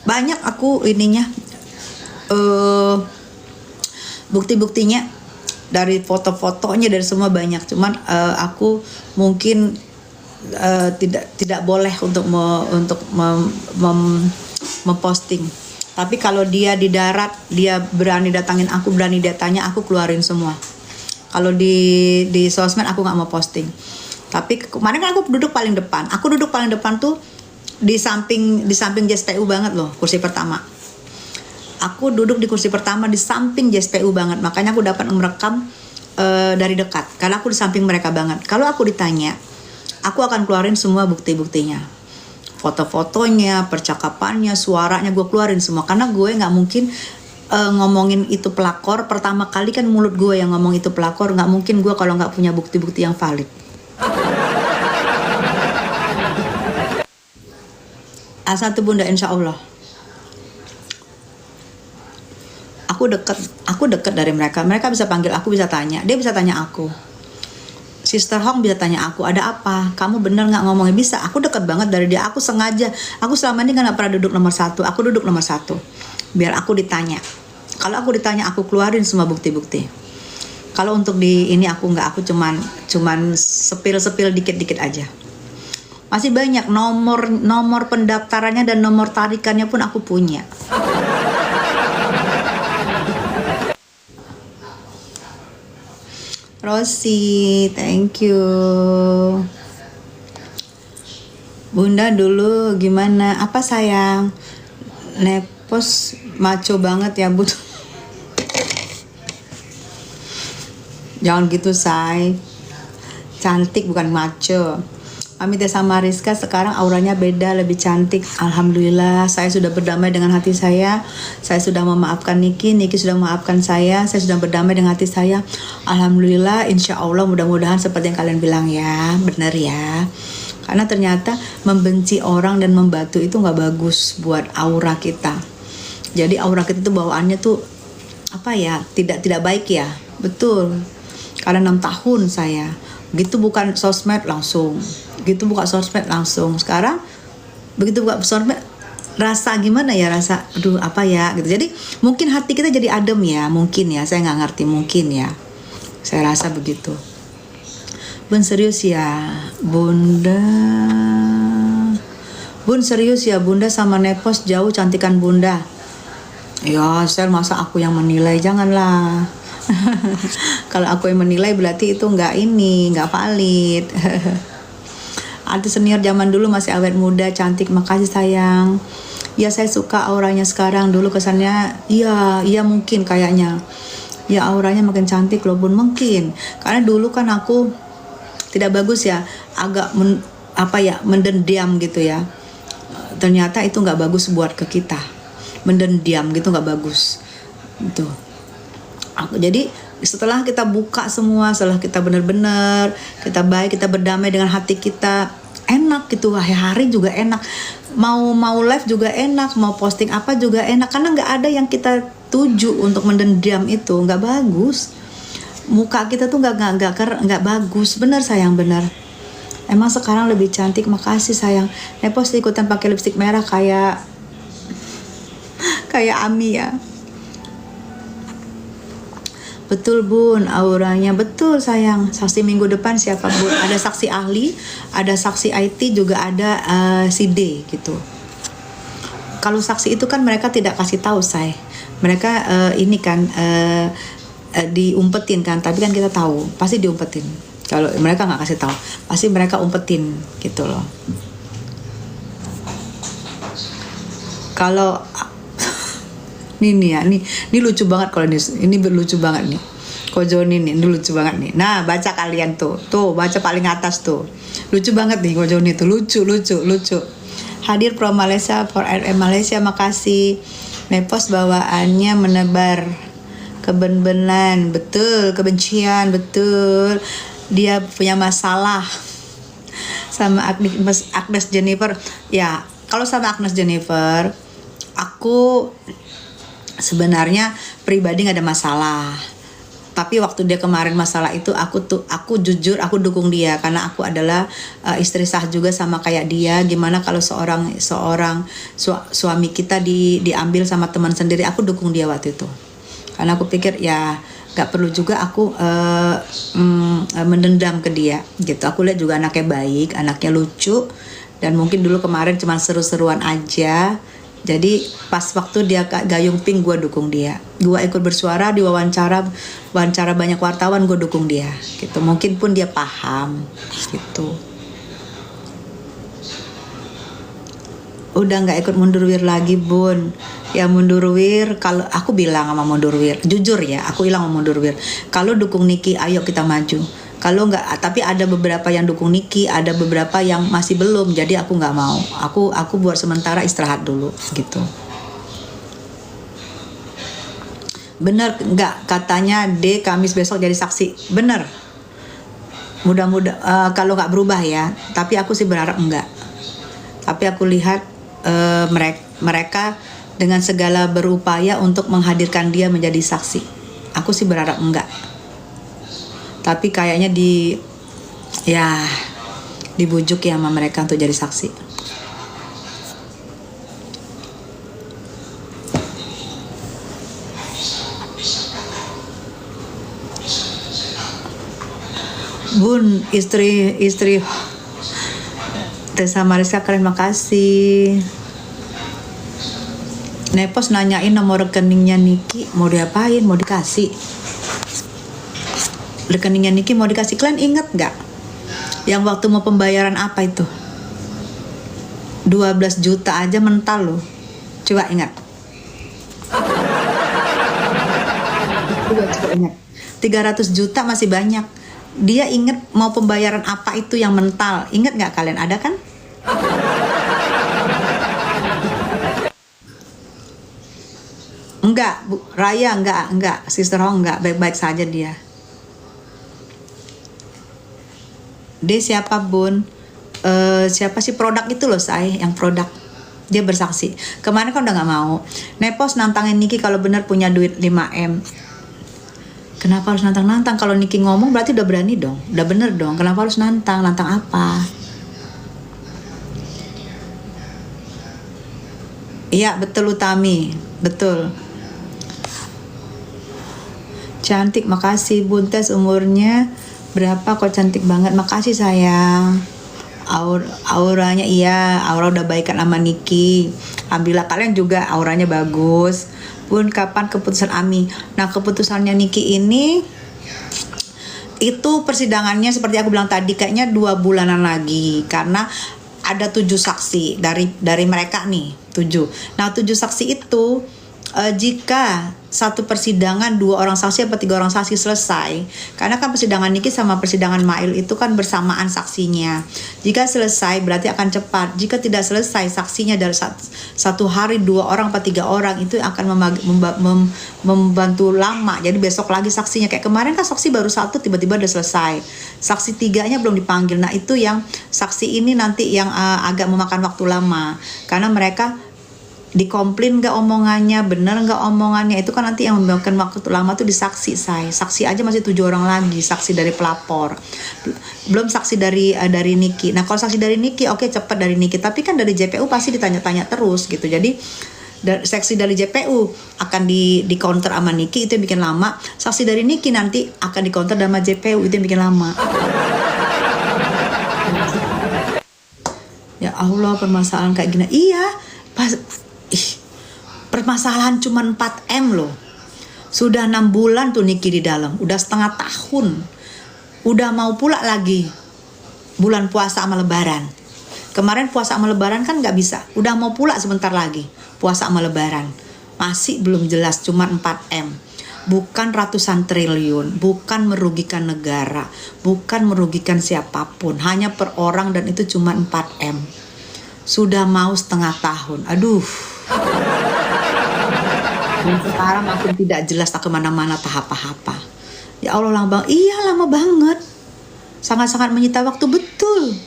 Banyak aku ininya bukti-buktinya, dari foto-fotonya, dari semua banyak. Cuman aku mungkin tidak boleh untuk memposting. Tapi kalau dia di darat, dia berani datangin aku, berani dia tanya, aku keluarin semua. Kalau di sosmed aku nggak mau posting. Tapi kemarin kan aku duduk paling depan. Aku duduk paling depan tuh di samping JSPU banget loh, kursi pertama. Aku duduk di kursi pertama di samping JSPU banget. Makanya aku dapat merekam dari dekat, karena aku di samping mereka banget. Kalau aku ditanya, aku akan keluarin semua bukti-buktinya, foto-fotonya, percakapannya, suaranya, gue keluarin semua. Karena gue nggak mungkin ngomongin itu pelakor. Pertama kali kan mulut gue yang ngomong itu pelakor. Nggak mungkin gue kalau nggak punya bukti-bukti yang valid. Satu bunda, insya Allah. Aku deket dari mereka. Mereka bisa panggil aku, bisa tanya. Dia bisa tanya aku. Sister Hong bisa tanya aku, ada apa? Kamu bener nggak ngomongnya? Bisa, aku deket banget dari dia. Aku sengaja, aku selama ini kan nggak pernah duduk nomor satu. Aku duduk nomor satu, biar aku ditanya. Kalau aku ditanya, aku keluarin semua bukti-bukti. Kalau untuk di ini aku nggak, aku cuman sepil dikit-dikit aja. Masih banyak nomor pendaftarannya dan nomor tarikannya pun aku punya. Rosi, thank you. Bunda dulu gimana? Apa sayang? Nepos maco banget ya, Bud. Jangan gitu, say. Cantik bukan maco. Amit ya sama Rizka, sekarang auranya beda, lebih cantik. Alhamdulillah, saya sudah berdamai dengan hati saya. Saya sudah memaafkan Niki sudah memaafkan saya sudah berdamai dengan hati saya. Alhamdulillah, insya Allah mudah-mudahan seperti yang kalian bilang ya, benar ya. Karena ternyata membenci orang dan membatu itu nggak bagus buat aura kita. Jadi aura kita tuh bawaannya tuh apa ya, tidak baik ya, betul. Karena 6 tahun saya, gitu bukan sosmed langsung. Sekarang begitu buka sosmed, rasa gimana ya, rasa aduh apa ya gitu. Jadi mungkin hati kita jadi adem ya, mungkin ya, saya nggak ngerti, mungkin ya, saya rasa begitu. Bun serius ya Bunda, Bun serius ya Bunda sama Nepos jauh cantikan Bunda. Ya saya masa aku yang menilai, janganlah. Kalau aku yang menilai berarti itu nggak valid. Artis senior zaman dulu masih awet muda, cantik. Makasih sayang. Ya saya suka auranya sekarang. Dulu kesannya, iya mungkin kayaknya. Ya auranya makin cantik loh Bun, mungkin. Karena dulu kan aku tidak bagus ya, agak mendendam gitu ya. Ternyata itu nggak bagus buat ke kita. Mendendam gitu nggak bagus. Gitu. Jadi setelah kita buka semua, setelah kita benar-benar kita baik, kita berdamai dengan hati kita, enak gitu, hari juga enak, mau live juga enak, mau posting apa juga enak, karena nggak ada yang kita tuju untuk mendendam, itu nggak bagus. Muka kita tuh nggak bagus, benar sayang, benar. Emang sekarang lebih cantik, makasih sayang. Nepos ikutan pakai lipstik merah kayak Ami ya. Betul Bun, auranya betul sayang. Saksi minggu depan siapa Bun? Ada saksi ahli, ada saksi IT, juga ada si D gitu. Kalau saksi itu kan mereka tidak kasih tahu saya. Mereka ini kan diumpetin kan, tapi kan kita tahu pasti diumpetin. Kalau mereka nggak kasih tahu, pasti mereka umpetin gitu loh. Kalau ini lucu banget kalau ini lucu banget nih. Kojoni ini lucu banget nih. Nah, baca kalian tuh baca paling atas tuh. Lucu banget nih Kojoni tuh, lucu. Hadir pro Malaysia for RM Malaysia, makasih. Nepos bawaannya menebar kebencian, betul. Dia punya masalah sama Agnes Jennifer. Ya, kalau sama Agnes Jennifer, aku sebenarnya pribadi nggak ada masalah, tapi waktu dia kemarin masalah itu, aku jujur aku dukung dia, karena aku adalah istri sah juga sama kayak dia. Gimana kalau seorang suami kita diambil sama teman sendiri, aku dukung dia waktu itu, karena aku pikir ya nggak perlu juga aku mendendam ke dia gitu. Aku lihat juga anaknya baik, anaknya lucu, dan mungkin dulu kemarin cuma seru-seruan aja. Jadi pas waktu dia gayung pink, gue dukung dia. Gue ikut bersuara di wawancara banyak wartawan, gue dukung dia gitu. Mungkin pun dia paham gitu. Udah nggak ikut Mundurwir lagi Bun. Ya Mundurwir, kalau aku bilang sama Mundurwir, jujur ya, aku bilang sama Mundurwir, kalau dukung Niki ayo kita maju. Kalau nggak, tapi ada beberapa yang dukung Niki, ada beberapa yang masih belum, jadi aku nggak mau. Aku buat sementara istirahat dulu gitu. Bener nggak katanya Kamis besok jadi saksi? Bener. Mudah-mudahan kalau nggak berubah ya. Tapi aku sih berharap enggak. Tapi aku lihat mereka dengan segala berupaya untuk menghadirkan dia menjadi saksi. Aku sih berharap enggak. Tapi kayaknya Ya, dibujuk ya sama mereka untuk jadi saksi. Bun, istri Tessa Mariska, kalian makasih. Nepos nanyain nomor rekeningnya Niki, mau diapain, mau dikasih. Rekeningnya Niki mau dikasih, kalian inget gak? Yang waktu mau pembayaran apa itu? 12 juta aja mental loh. Coba ingat. Coba ingat. 300 juta masih banyak. Dia inget mau pembayaran apa itu yang mental. Ingat gak kalian? Ada kan? Enggak, Bu. Raya enggak. Sister Hong enggak, baik-baik saja dia. Dia siapa Bun? Siapa sih produk itu loh saya, yang produk. Dia bersaksi. Kemarin kan udah nggak mau. Nepos nantangin Niki kalau benar punya duit 5M. Kenapa harus nantang-nantang? Kalau Niki ngomong berarti udah berani dong, udah bener dong. Kenapa harus nantang? Nantang apa? Iya betul Utami, betul. Cantik, makasih Buntes, umurnya berapa kok cantik banget, makasih sayang. Auranya iya, aura udah baikan sama Niki. Alhamdulillah kalian juga auranya bagus. Bun, kapan keputusan Ami? Nah, keputusannya Niki ini itu persidangannya seperti aku bilang tadi kayaknya 2 bulanan lagi karena ada 7 saksi dari mereka nih 7. Nah 7 saksi itu jika satu persidangan 2 orang saksi atau 3 orang saksi selesai, karena kan persidangan Niki sama persidangan Mail itu kan bersamaan saksinya. Jika selesai berarti akan cepat. Jika tidak selesai saksinya dari satu hari 2 orang atau 3 orang itu akan membantu lama. Jadi besok lagi saksinya, kayak kemarin kan saksi baru 1 tiba-tiba udah selesai. Saksi 3-nya belum dipanggil. Nah itu yang saksi ini nanti yang agak memakan waktu lama karena mereka dikomplain gak omongannya, bener gak omongannya, itu kan nanti yang memakan waktu lama tuh di saksi saksi aja masih 7 orang lagi, saksi dari pelapor, belum saksi dari Niki. Nah kalau saksi dari Niki oke, cepet dari Niki, tapi kan dari JPU pasti ditanya-tanya terus gitu. Jadi seksi dari JPU akan di counter sama Niki, itu yang bikin lama. Saksi dari Niki nanti akan di counter sama JPU, itu yang bikin lama. Ya Allah, permasalahan kayak gini. Iya, permasalahan cuma 4M loh. Sudah 6 bulan tuh Niki di dalam, udah setengah tahun. Udah mau pula lagi bulan puasa sama lebaran. Kemarin puasa sama lebaran kan gak bisa, udah mau pula sebentar lagi puasa sama lebaran. Masih belum jelas, cuma 4M. Bukan ratusan triliun, bukan merugikan negara, bukan merugikan siapapun, hanya per orang, dan itu cuma 4M. Sudah mau setengah tahun, aduh. Dan sekarang makin tidak jelas, tak kemana-mana, tak apa-apa. Ya Allah, lama banget. Iya, lama banget. Sangat-sangat menyita waktu, betul.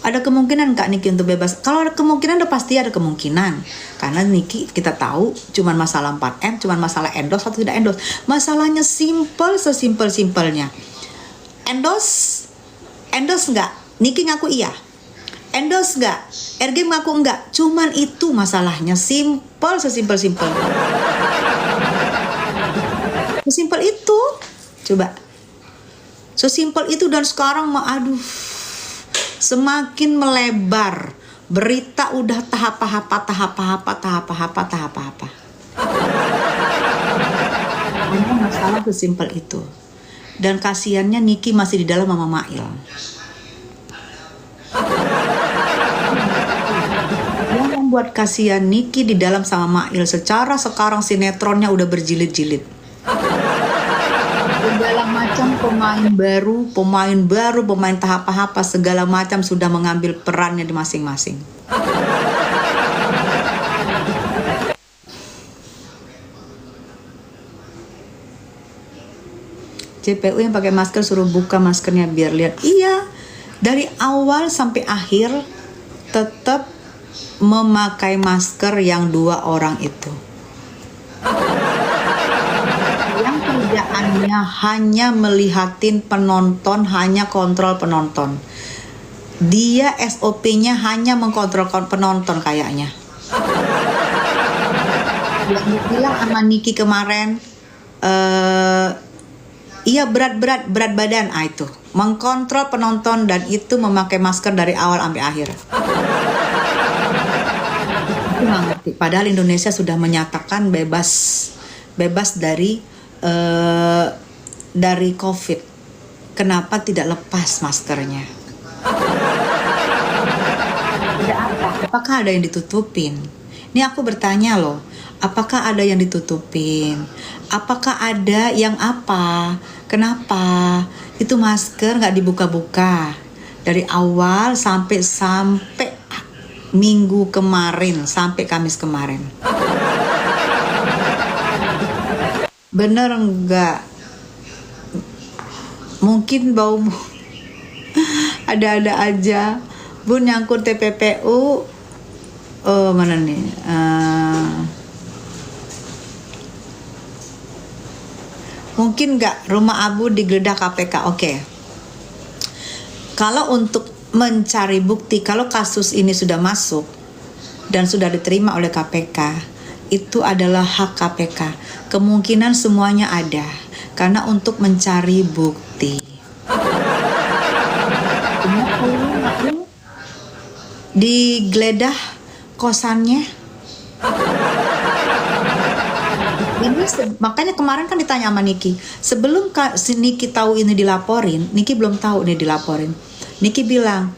Ada kemungkinan Kak Niki untuk bebas? Kalau ada kemungkinan, udah pasti ada kemungkinan. Karena Niki kita tahu cuman masalah 4M, cuman masalah endorse atau tidak endorse. Masalahnya simple, sesimpel-simpelnya. Endorse enggak? Niki ngaku iya. Endorse nggak? RG mengaku enggak. Cuman itu masalahnya, simple, sesimpel-simpel. Sesimpel itu. Coba. Sesimpel itu, dan sekarang aduh, semakin melebar. Berita udah tahap apa. Hanya masalah sesimpel itu. Dan kasihannya Niki masih di dalam sama Mail. Buat kasihan Niki di dalam sama Mail, secara sekarang sinetronnya udah berjilid-jilid. Segala macam pemain baru, pemain tahap apa, segala macam sudah mengambil perannya di masing-masing. JPU yang pakai masker suruh buka maskernya biar lihat. Iya, dari awal sampai akhir tetap memakai masker yang 2 orang itu. Yang kerjaan hanya melihatin penonton, hanya kontrol penonton. Dia SOP-nya hanya mengkontrol penonton kayaknya. Yang dibilang sama Niki kemarin, iya berat badan, itu mengkontrol penonton dan itu memakai masker dari awal sampai akhir. Aku nggak ngerti. Padahal Indonesia sudah menyatakan bebas dari COVID. Kenapa tidak lepas maskernya? Tidak apa? Apakah ada yang ditutupin? Ini aku bertanya loh. Apakah ada yang ditutupin? Apakah ada yang apa? Kenapa? Itu masker nggak dibuka-buka dari awal sampai minggu kemarin, sampai Kamis kemarin. Bener nggak? Mungkin bau ada-ada aja. Bun nyangkut TPPU. Oh mana nih? Mungkin nggak rumah abu digeledah KPK. Oke. Kalau untuk mencari bukti, kalau kasus ini sudah masuk dan sudah diterima oleh KPK, itu adalah hak KPK. Kemungkinan semuanya ada. Karena untuk mencari bukti. Digeledah kosannya. Makanya kemarin kan ditanya sama Niki, sebelum Niki tahu ini dilaporin, Niki belum tahu ini dilaporin. Niki bilang,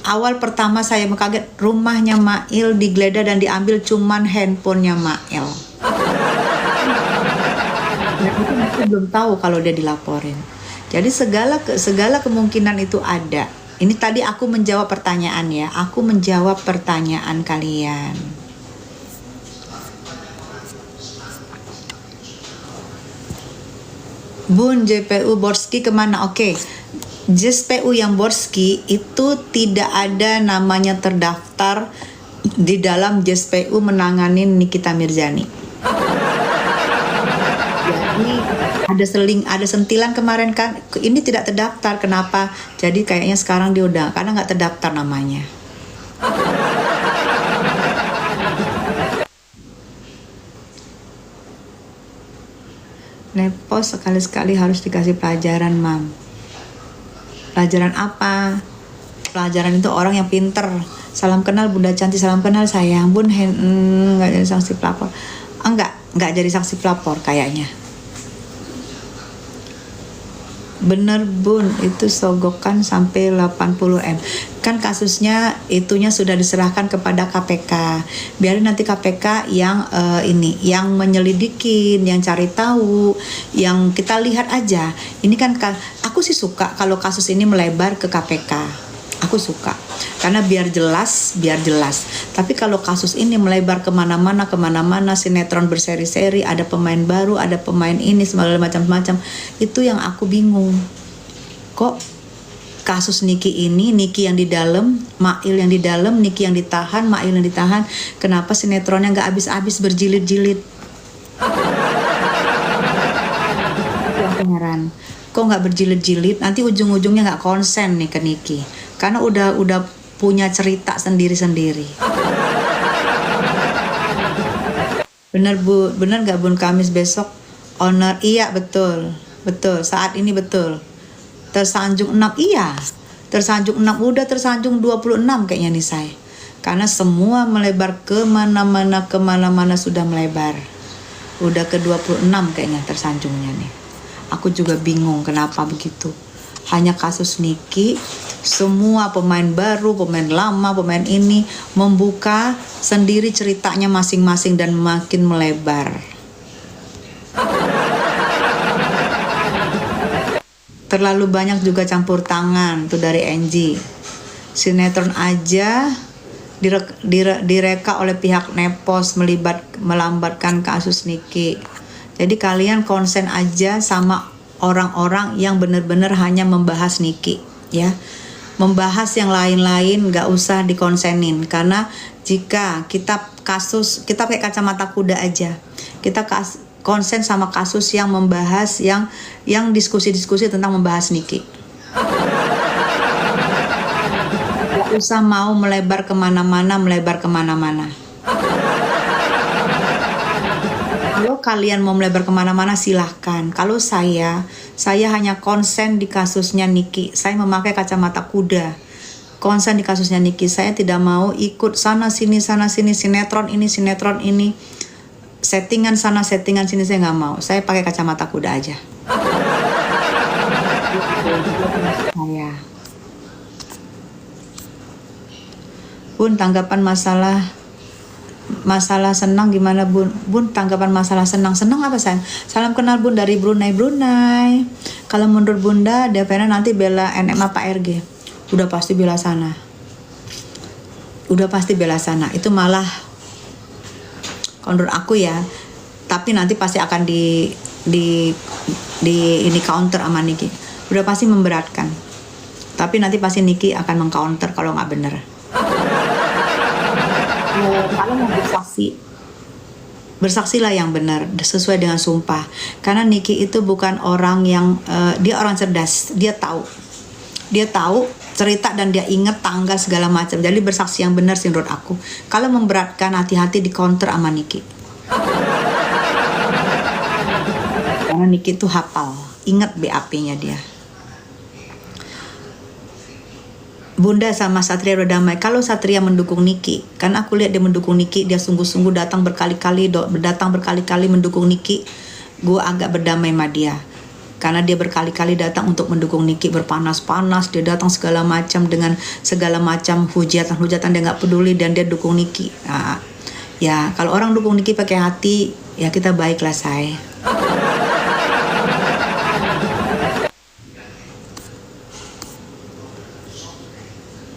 awal pertama saya mengkaget, rumahnya Mail digeledah dan diambil cuman handphonenya Mail. Nah, itu Niki belum tahu kalau dia dilaporin. Jadi segala kemungkinan itu ada. Ini tadi aku menjawab pertanyaan ya, aku menjawab pertanyaan kalian. Bun, JPU Borski kemana? Oke, JPU yang Borski itu tidak ada namanya terdaftar di dalam JPU menangani Nikita Mirzani. Jadi ada sentilan kemarin kan, ini tidak terdaftar. Kenapa? Jadi kayaknya sekarang dia udah, karena nggak terdaftar namanya. Nepos sekali-sekali harus dikasih pelajaran, Mam. Pelajaran apa? Pelajaran itu orang yang pinter. Salam kenal Bunda Cantik, salam kenal sayang. Bun, nggak jadi saksi pelapor. Nggak jadi saksi pelapor kayaknya. Bener Bun, itu sogokan sampai 80M. Kan kasusnya itunya sudah diserahkan kepada KPK. Biarin nanti KPK yang yang menyelidikin, yang cari tahu, yang kita lihat aja. Ini kan aku sih suka kalau kasus ini melebar ke KPK. Aku suka karena biar jelas. Tapi kalau kasus ini melebar kemana-mana, sinetron berseri-seri, ada pemain baru, ada pemain ini, segala macam-macam, itu yang aku bingung. Kok kasus Niki ini, Niki yang di dalam, Mail yang di dalam, Niki yang ditahan, Mail yang ditahan, kenapa sinetronnya nggak habis-habis berjilid-jilid? Itu aku heran. Kok nggak berjilid-jilid? Nanti ujung-ujungnya nggak konsen nih ke Niki. Karena udah punya cerita sendiri-sendiri. Bener Bu, bener gak Bun Kamis besok honor? Iya betul. Saat ini betul. Tersanjung 6, iya. Tersanjung 6, udah tersanjung 26 kayaknya nih saya. Karena semua melebar kemana-mana sudah melebar. Udah ke 26 kayaknya tersanjungnya nih. Aku juga bingung kenapa begitu. Hanya kasus Niki, semua pemain baru, pemain lama, pemain ini membuka sendiri ceritanya masing-masing dan makin melebar. Terlalu banyak juga campur tangan tuh dari NG. Sinetron aja direka oleh pihak Nepos melambatkan kasus Niki. Jadi kalian konsen aja sama orang-orang yang benar-benar hanya membahas Niki, ya. Membahas yang lain-lain nggak usah dikonsenin, karena jika kita kasus, kita pakai kacamata kuda aja. konsen sama kasus yang membahas yang diskusi-diskusi tentang membahas Niki. Gak usah mau melebar kemana-mana. Kalau kalian mau melebar kemana-mana silahkan. Kalau saya hanya konsen di kasusnya Niki. Saya memakai kacamata kuda. Konsen di kasusnya Niki. Saya tidak mau ikut sana sini, sinetron ini. Settingan sana, settingan sini, saya nggak mau. Saya pakai kacamata kuda aja. Saya. Bun, tanggapan masalah senang gimana Bun? Bun, tanggapan masalah senang apa sayang? Salam kenal Bun dari Brunei. Kalau menurut Bunda, Devena nanti bela NM apa RG? Udah pasti bela sana. Itu malah menurut aku ya. Tapi nanti pasti akan di ini counter sama Niki. Udah pasti memberatkan. Tapi nanti pasti Niki akan mengcounter kalau nggak bener. Kalau mau bersaksilah yang benar sesuai dengan sumpah, karena Niki itu bukan orang yang dia orang cerdas, dia tahu cerita dan dia ingat tanggal segala macam, jadi bersaksi yang benar sih menurut aku. Kalau memberatkan, hati-hati di counter sama Niki, karena Niki itu hafal, ingat BAP-nya dia. Bunda sama Satria udah damai. Kalau Satria mendukung Niki, kan aku lihat dia mendukung Niki, dia sungguh-sungguh datang berkali-kali mendukung Niki. Gue agak berdamai sama dia, karena dia berkali-kali datang untuk mendukung Niki, berpanas-panas, dia datang segala macam dengan segala macam hujatan dia nggak peduli dan dia dukung Niki. Nah, ya kalau orang dukung Niki pakai hati, ya kita baiklah saya.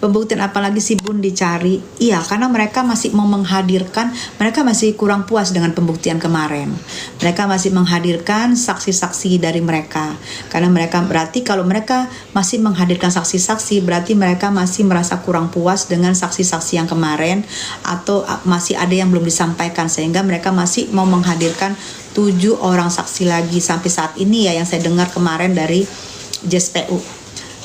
Pembuktian apalagi sih Bun dicari? Iya, karena mereka masih mau menghadirkan, mereka masih kurang puas dengan pembuktian kemarin. Mereka masih menghadirkan saksi-saksi dari mereka. Karena mereka berarti kalau mereka masih menghadirkan saksi-saksi, berarti mereka masih merasa kurang puas dengan saksi-saksi yang kemarin, atau masih ada yang belum disampaikan, sehingga mereka masih mau menghadirkan 7 orang saksi lagi sampai saat ini ya, yang saya dengar kemarin dari JSPU.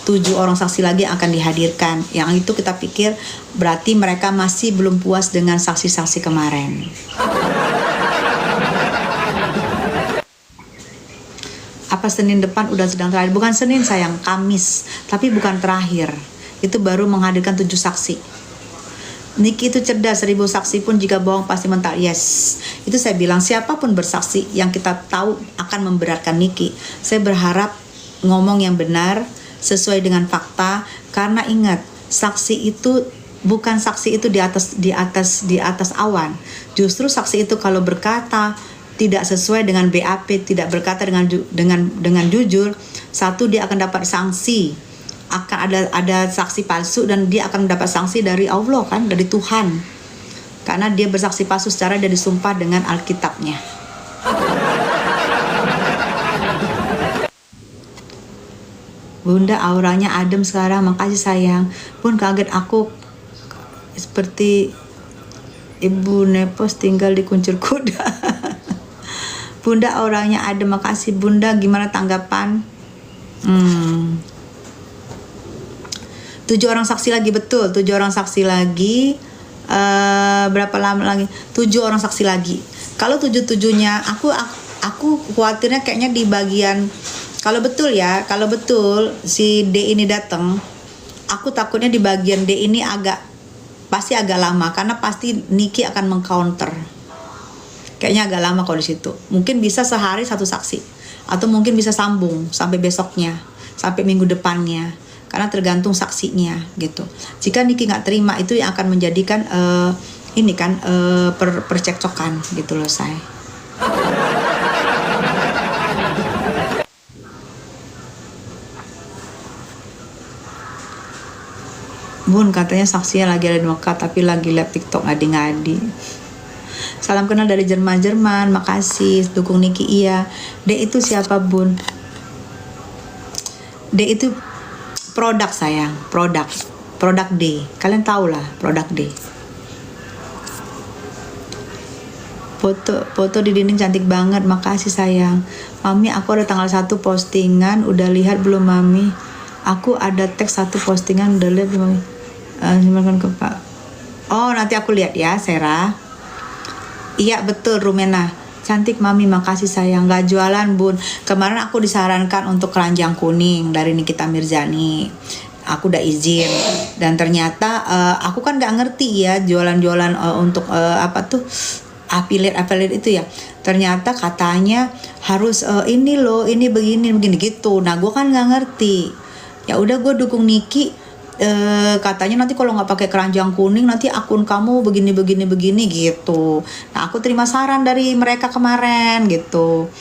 7 orang saksi lagi akan dihadirkan. Yang itu kita pikir berarti mereka masih belum puas dengan saksi-saksi kemarin. Apa Senin depan udah sedang terakhir? Bukan Senin sayang, Kamis. Tapi bukan terakhir. Itu baru menghadirkan 7 saksi. Niki itu cerdas, 1000 saksi pun jika bohong pasti mental. Yes, itu saya bilang siapapun bersaksi yang kita tahu akan memberatkan Niki. Saya berharap ngomong yang benar, sesuai dengan fakta, karena ingat saksi itu bukan saksi itu di atas awan. Justru saksi itu kalau berkata tidak sesuai dengan BAP, tidak berkata dengan jujur, satu dia akan dapat sanksi, akan ada saksi palsu dan dia akan mendapat sanksi dari Allah kan, dari Tuhan, karena dia bersaksi palsu secara dia disumpah dengan Alkitabnya. Bunda auranya adem sekarang, makasih sayang. Bun kaget aku seperti Ibu Nepos tinggal di kuncir kuda. Bunda auranya adem, makasih Bunda. Gimana tanggapan? 7 orang saksi lagi, betul 7 orang saksi lagi. Berapa lama lagi? 7 orang saksi lagi. Kalau 7-7-nya aku khawatirnya kayaknya di bagian, kalau betul si D ini datang, aku takutnya di bagian D ini pasti agak lama, karena pasti Niki akan mengcounter. Kayaknya agak lama kalau di situ. Mungkin bisa sehari 1 saksi, atau mungkin bisa sambung sampai besoknya, sampai minggu depannya, karena tergantung saksinya gitu. Jika Niki nggak terima, itu yang akan menjadikan percekcokan gitu loh saya. Bun katanya saksinya lagi ada di Mekah tapi lagi live TikTok ngadi-ngadi. Salam kenal dari Jerman, makasih dukung Niki. Iya. D itu siapa Bun? D itu produk sayang, produk D. Kalian tahu lah produk D. Foto di dinding cantik banget, makasih sayang. Mami, aku ada tanggal 1 postingan, udah lihat belum Mami? Aku ada teks 1 postingan, udah lihat belum Mami? Silakan ke Pak. Oh, nanti aku lihat ya, Sarah. Iya betul, Rumena. Cantik Mami, makasih sayang. Gak jualan Bun. Kemarin aku disarankan untuk keranjang kuning dari Nikita Mirzani. Aku udah izin, dan ternyata aku kan nggak ngerti ya jualan-jualan untuk apa tuh affiliate itu ya. Ternyata katanya harus ini loh, ini begini gitu. Nah gue kan nggak ngerti. Ya udah gue dukung Niki. Katanya nanti kalau nggak pakai keranjang kuning nanti akun kamu begini gitu. Nah aku terima saran dari mereka kemarin gitu.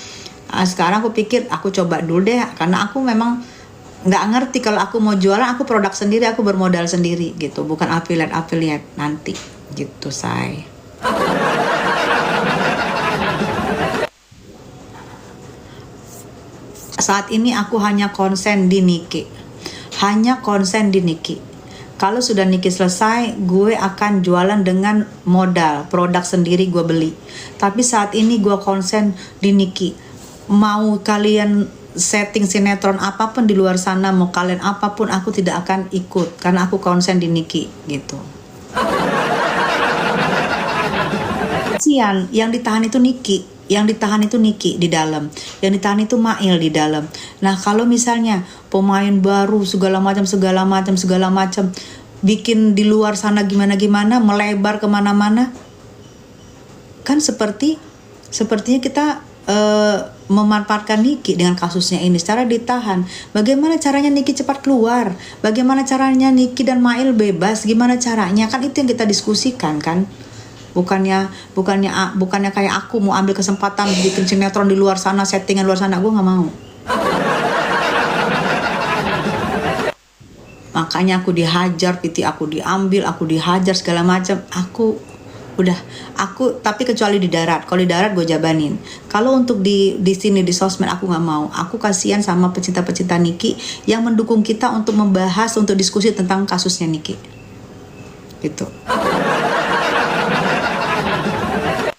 Nah, sekarang aku pikir aku coba dulu deh, karena aku memang nggak ngerti. Kalau aku mau jualan, aku produk sendiri, aku bermodal sendiri gitu, bukan affiliate nanti gitu say. Saat ini aku hanya konsen di Niki, Kalau sudah Niki selesai, gue akan jualan dengan modal produk sendiri gue beli. Tapi saat ini gue konsen di Niki. Mau kalian setting sinetron apapun di luar sana, mau kalian apapun, aku tidak akan ikut karena aku konsen di Niki gitu. Kasian, yang ditahan itu Niki di dalam, yang ditahan itu Mail di dalam. Nah kalau misalnya pemain baru segala macam bikin di luar sana gimana melebar kemana-mana, kan sepertinya kita memanfaatkan Niki dengan kasusnya ini secara ditahan. Bagaimana caranya Niki cepat keluar? Bagaimana caranya Niki dan Mail bebas? Gimana caranya? Kan itu yang kita diskusikan kan? Bukannya kayak aku mau ambil kesempatan bikin sinetron di luar sana, settingan luar sana, gue nggak mau. Makanya aku dihajar, PT aku diambil, aku dihajar segala macam. Tapi kecuali di darat. Kalau di darat gue jabanin. Kalau untuk di sini di sosmed aku nggak mau. Aku kasihan sama pecinta-pecinta Niki yang mendukung kita untuk membahas, untuk diskusi tentang kasusnya Niki. Gitu.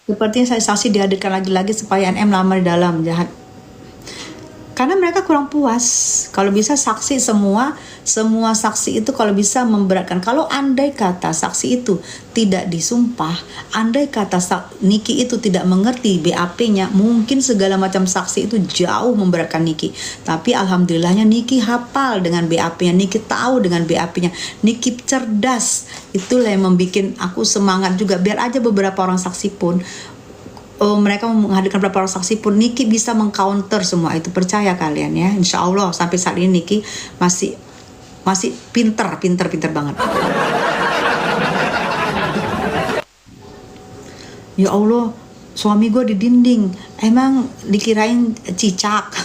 Sepertinya saya saksi dihadirkan lagi-lagi supaya NM lama di dalam, jahat. Karena mereka kurang puas. Kalau bisa saksi semua saksi itu kalau bisa memberatkan. Kalau andai kata saksi itu tidak disumpah, andai kata Niki itu tidak mengerti BAP-nya, mungkin segala macam saksi itu jauh memberatkan Niki. Tapi alhamdulillahnya Niki hafal dengan BAP-nya, Niki tahu dengan BAP-nya, Niki cerdas. Itulah yang membuat aku semangat juga. Biar aja beberapa orang saksi pun mereka menghadirkan beberapa orang saksi pun, Niki bisa mengcounter semua itu. Percaya kalian ya, insya Allah sampai saat ini Niki masih pinter banget. Ya Allah, suami gue di dinding, emang dikirain cicak.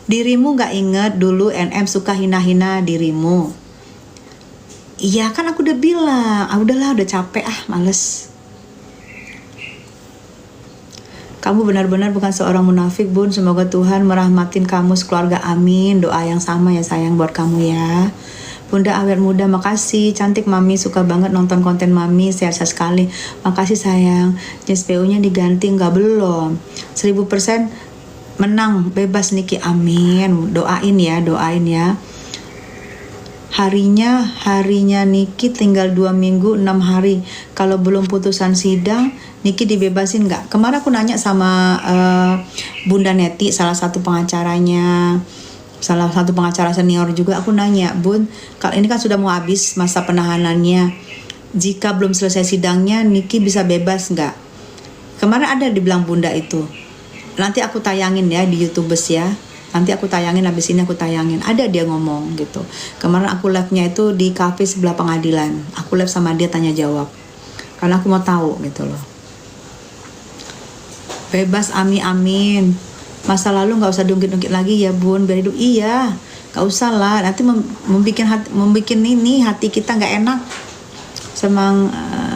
Dirimu gak inget dulu NM suka hina-hina dirimu? Iya kan aku udah bilang, udahlah, udah capek, males. Kamu benar-benar bukan seorang munafik Bun, semoga Tuhan merahmatin kamu sekeluarga, amin. Doa yang sama ya sayang buat kamu ya. Bunda awet muda, makasih. Cantik Mami, suka banget nonton konten Mami, sehat-sehat sekali. Makasih sayang. JSPU-nya diganti nggak? Belum. 1000% menang, bebas Niki, amin. Doain ya. Harinya Niki tinggal 2 minggu 6 hari. Kalau belum putusan sidang, Niki dibebasin nggak? Kemarin aku nanya sama Bunda Neti, salah satu pengacara senior juga. Aku nanya, Bun, kalau ini kan sudah mau habis masa penahanannya, jika belum selesai sidangnya, Niki bisa bebas nggak? Kemarin ada dibilang Bunda itu. Nanti aku tayangin ya di YouTube ya. Nanti aku tayangin, habis ini aku tayangin. Ada dia ngomong gitu. Kemarin aku live-nya itu di cafe sebelah pengadilan. Aku live sama dia tanya jawab. Karena aku mau tahu gitu loh. Bebas, amin. Masa lalu gak usah diungkit-ungkit lagi ya Bun. Biar hidup, iya. Gak usah lah. Nanti membikin ini hati kita gak enak.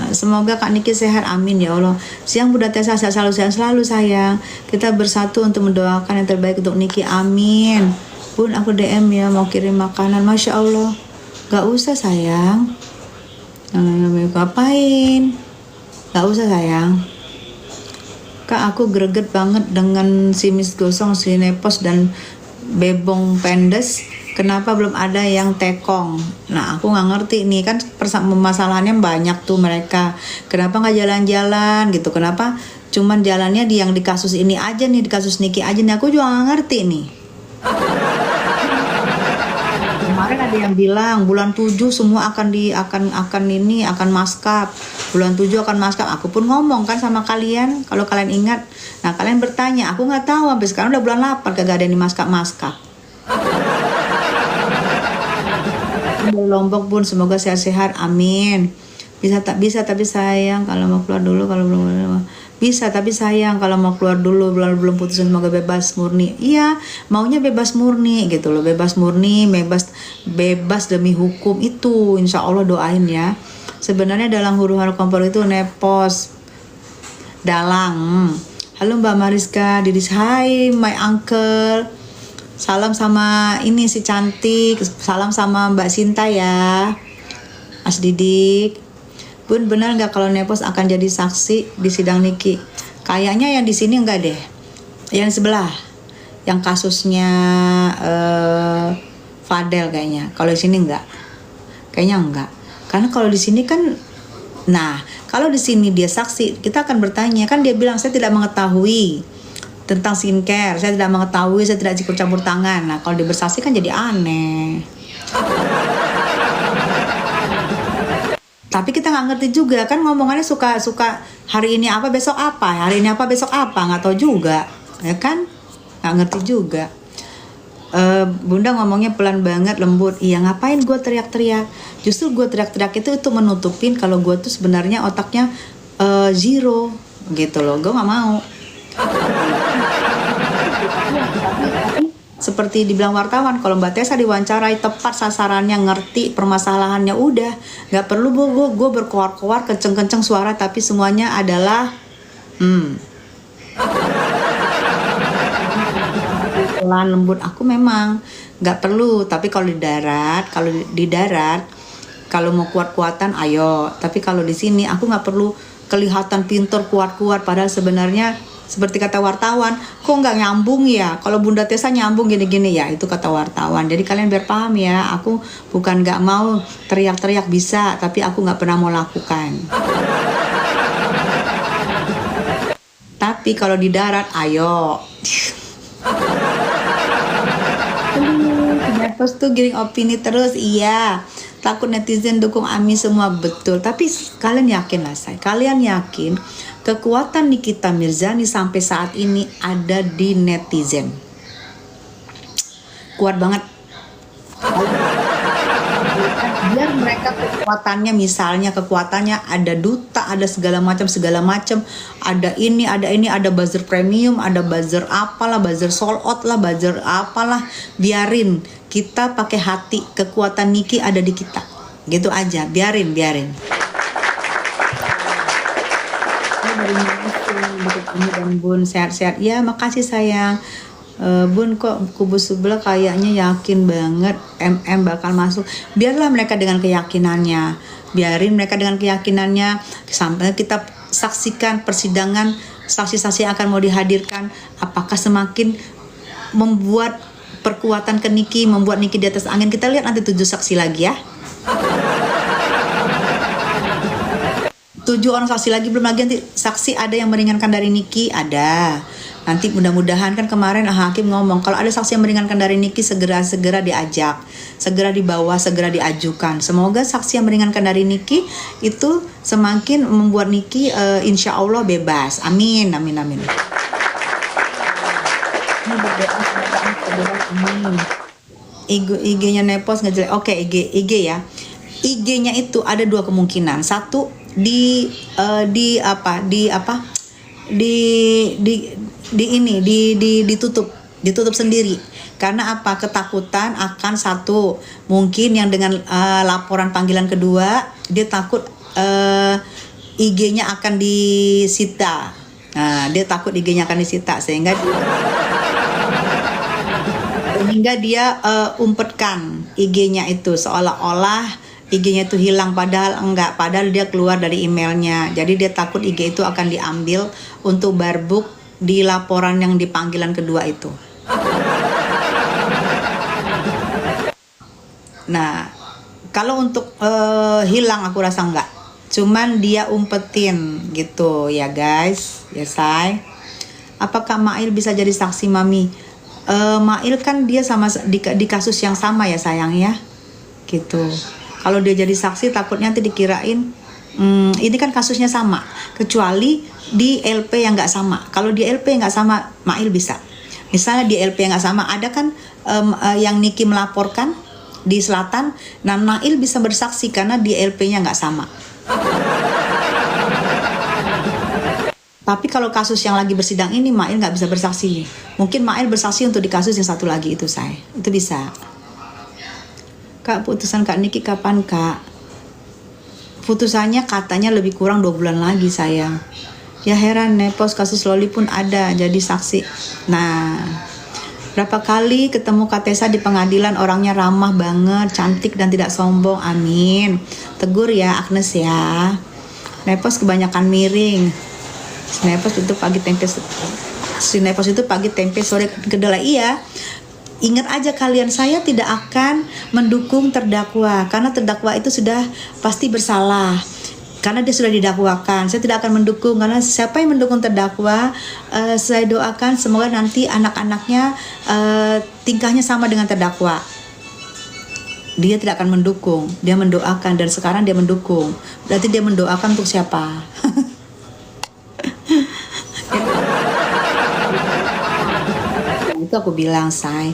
Semoga Kak Niki sehat, amin ya Allah. Siang Bunda Tessa, sehat selalu sayang. Kita bersatu untuk mendoakan yang terbaik untuk Niki, amin. Bun, aku DM ya, mau kirim makanan. Masya Allah. Gak usah sayang. Ngapain? Gak usah sayang. Kak, aku greget banget dengan si Miss Gosong, si Nepos, dan Bebong Pendes. Kenapa belum ada yang tekong? Nah, aku nggak ngerti nih, kan permasalahannya banyak tuh mereka. Kenapa nggak jalan-jalan gitu? Kenapa cuman jalannya yang di kasus ini aja nih, di kasus Niki aja nih? Aku juga nggak ngerti nih. Kemarin ada yang bilang bulan 7 semua akan maskap. Bulan 7 akan maskap. Aku pun ngomong kan sama kalian, kalau kalian ingat. Nah, kalian bertanya, aku nggak tahu, sampai sekarang udah bulan 8 kagak ada yang di maskap. Lombok Bun, semoga sehat-sehat, amin. Bisa tapi sayang kalau mau keluar dulu, kalau belum bisa tapi sayang kalau mau keluar dulu, belum putusin, semoga bebas murni. Iya, maunya bebas murni gitu loh, bebas murni, bebas demi hukum itu, insya Allah doain ya. Sebenarnya dalam huru-hara kompor itu Nepos dalang. Halo Mbak Mariska, Didis, hai my uncle. Salam sama ini si cantik, salam sama Mbak Sinta ya. Mas Didik. Bun, benar nggak kalau Nepos akan jadi saksi di sidang Niki? Kayaknya yang di sini enggak deh. Yang sebelah, yang kasusnya Fadel kayaknya. Kalau di sini enggak, kayaknya enggak. Karena kalau di sini kan, nah kalau di sini dia saksi, kita akan bertanya, kan dia bilang saya tidak mengetahui tentang skincare, saya tidak mengetahui, saya tidak ikut campur tangan. Nah kalau dia bersaksi kan jadi aneh. Tapi kita nggak ngerti juga kan, ngomongannya suka hari ini apa besok apa, hari ini apa besok apa, nggak tahu juga ya kan, nggak ngerti juga. Bunda ngomongnya pelan banget, lembut. Iya, ngapain gue teriak-teriak? Justru gue teriak-teriak itu menutupin kalau gue tuh sebenarnya otaknya zero gitu loh. Gue nggak mau. Seperti dibilang wartawan, kalau Mbak Tessa diwawancarai tepat sasarannya, ngerti permasalahannya, udah nggak perlu gue berkoar-koar kenceng-kenceng suara, tapi semuanya adalah pelan lembut. Aku memang nggak perlu, tapi kalau di darat kalau mau kuat-kuatan ayo, tapi kalau di sini aku nggak perlu kelihatan pintar kuat-kuat, padahal sebenarnya seperti kata wartawan, kok nggak nyambung ya? Kalau Bunda Tessa nyambung gini-gini ya, itu kata wartawan. Jadi kalian biar paham ya, aku bukan nggak mau teriak-teriak bisa, tapi aku nggak pernah mau lakukan. Tapi kalau di darat, ayo. Terus tuh giring opini terus, iya. Takut netizen dukung Ami semua, betul. Tapi kalian yakin lah saya, kalian yakin kekuatan Nikita Mirzani sampai saat ini ada di netizen. Kuat banget. Biar mereka kekuatannya, misalnya kekuatannya ada duta, ada segala macam, ada ini, ada buzzer premium, ada buzzer apalah, buzzer sold out lah, buzzer apalah, biarin. Kita pakai hati, kekuatan Niki ada di kita. Gitu aja, biarin. Dan Bun sehat-sehat. Ya, makasih sayang. Bun, kok kubu sebelah kayaknya yakin banget MM bakal masuk. Biarlah mereka dengan keyakinannya. Biarin mereka dengan keyakinannya. Sampai kita saksikan persidangan, saksi-saksi yang akan mau dihadirkan. Apakah semakin membuat perkuatan ke Niki, membuat Niki di atas angin? Kita lihat nanti 7 saksi lagi ya. 7 orang saksi lagi, belum lagi nanti saksi ada yang meringankan dari Niki, ada. Nanti mudah-mudahan kan kemarin hakim ngomong kalau ada saksi yang meringankan dari Niki segera diajak, segera dibawa, segera diajukan. Semoga saksi yang meringankan dari Niki itu semakin membuat Niki insya Allah bebas. Amin. Ini berdoa amin. IG-nya Nepos ngejelek. Oke, IG ya. IG-nya itu ada 2 kemungkinan. Satu ditutup sendiri. Karena apa? Ketakutan akan satu, mungkin yang dengan laporan panggilan kedua dia takut IG-nya akan disita. Nah, dia takut IG-nya akan disita sehingga dia umpetkan IG-nya itu seolah-olah IG-nya itu hilang, padahal enggak, padahal dia keluar dari emailnya. Jadi dia takut IG itu akan diambil untuk barbuk di laporan yang di panggilan kedua itu. Nah, kalau untuk hilang aku rasa enggak. Cuman dia umpetin gitu ya guys. Ya say. Apakah Mail bisa jadi saksi Mami? Mail kan dia sama di kasus yang sama ya sayang ya. Gitu. Kalau dia jadi saksi takutnya nanti dikirain ini kan kasusnya sama, kecuali di LP yang nggak sama. Kalau di LP yang nggak sama, Mail bisa. Misalnya di LP yang nggak sama, ada kan yang Niki melaporkan di selatan, nah Mail bisa bersaksi karena di LP-nya nggak sama. Tapi kalau kasus yang lagi bersidang ini, Mail nggak bisa bersaksi. Mungkin Mail bersaksi untuk di kasus yang satu lagi itu saya, itu bisa. Kak, putusan Kak Niki kapan Kak? Putusannya katanya lebih kurang 2 bulan lagi sayang. Ya heran, Nepos kasus Loli pun ada jadi saksi. Nah, berapa kali ketemu Kak Tessa di pengadilan, orangnya ramah banget, cantik dan tidak sombong, amin. Tegur ya Agnes ya. Nepos kebanyakan miring. Nepos itu pagi tempe, Nepos itu pagi tempe sore kedelai, iya. Ingat aja kalian, saya tidak akan mendukung terdakwa karena terdakwa itu sudah pasti bersalah karena dia sudah didakwakan. Saya tidak akan mendukung karena siapa yang mendukung terdakwa, saya doakan semoga nanti anak-anaknya tingkahnya sama dengan terdakwa. Dia tidak akan mendukung, dia mendoakan, dan sekarang dia mendukung. Berarti dia mendoakan untuk siapa? Itu aku bilang say,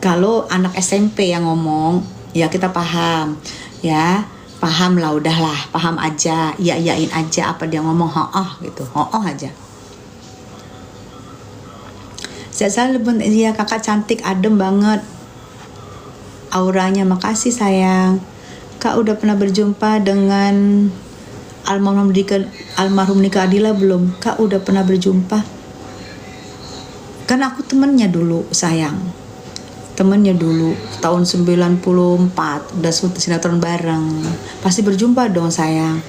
kalau anak SMP yang ngomong ya kita paham ya, paham lah, udahlah paham aja, iyain aja apa dia ngomong, gitu, aja. Saya selalu ya kakak cantik, adem banget auranya, makasih sayang. Kak udah pernah berjumpa dengan almarhum Nika Adila belum? Kak udah pernah berjumpa? Kan aku temennya dulu sayang, temennya dulu tahun 94 udah sinetron bareng, pasti berjumpa dong sayang.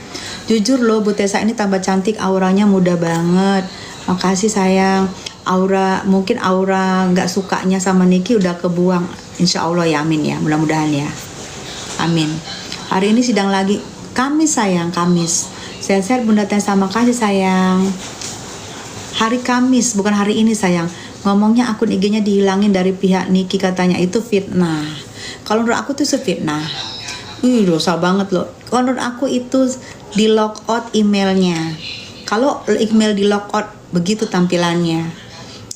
Jujur loh Bu Tessa ini tambah cantik, auranya muda banget. Makasih sayang. Mungkin aura nggak sukanya sama Niki udah kebuang, insya Allah ya, amin ya, mudah-mudahan ya, amin. Hari ini sidang lagi, Kamis sayang, Kamis. Sehat-sehat Bunda Tessa, makasih sayang. Hari Kamis, bukan hari ini sayang. Ngomongnya akun IG-nya dihilangin dari pihak Niki, katanya itu fitnah. Kalau menurut aku tuh fitnah. Dosa banget loh. Kalau menurut aku itu di logout emailnya. Kalau email di logout begitu tampilannya.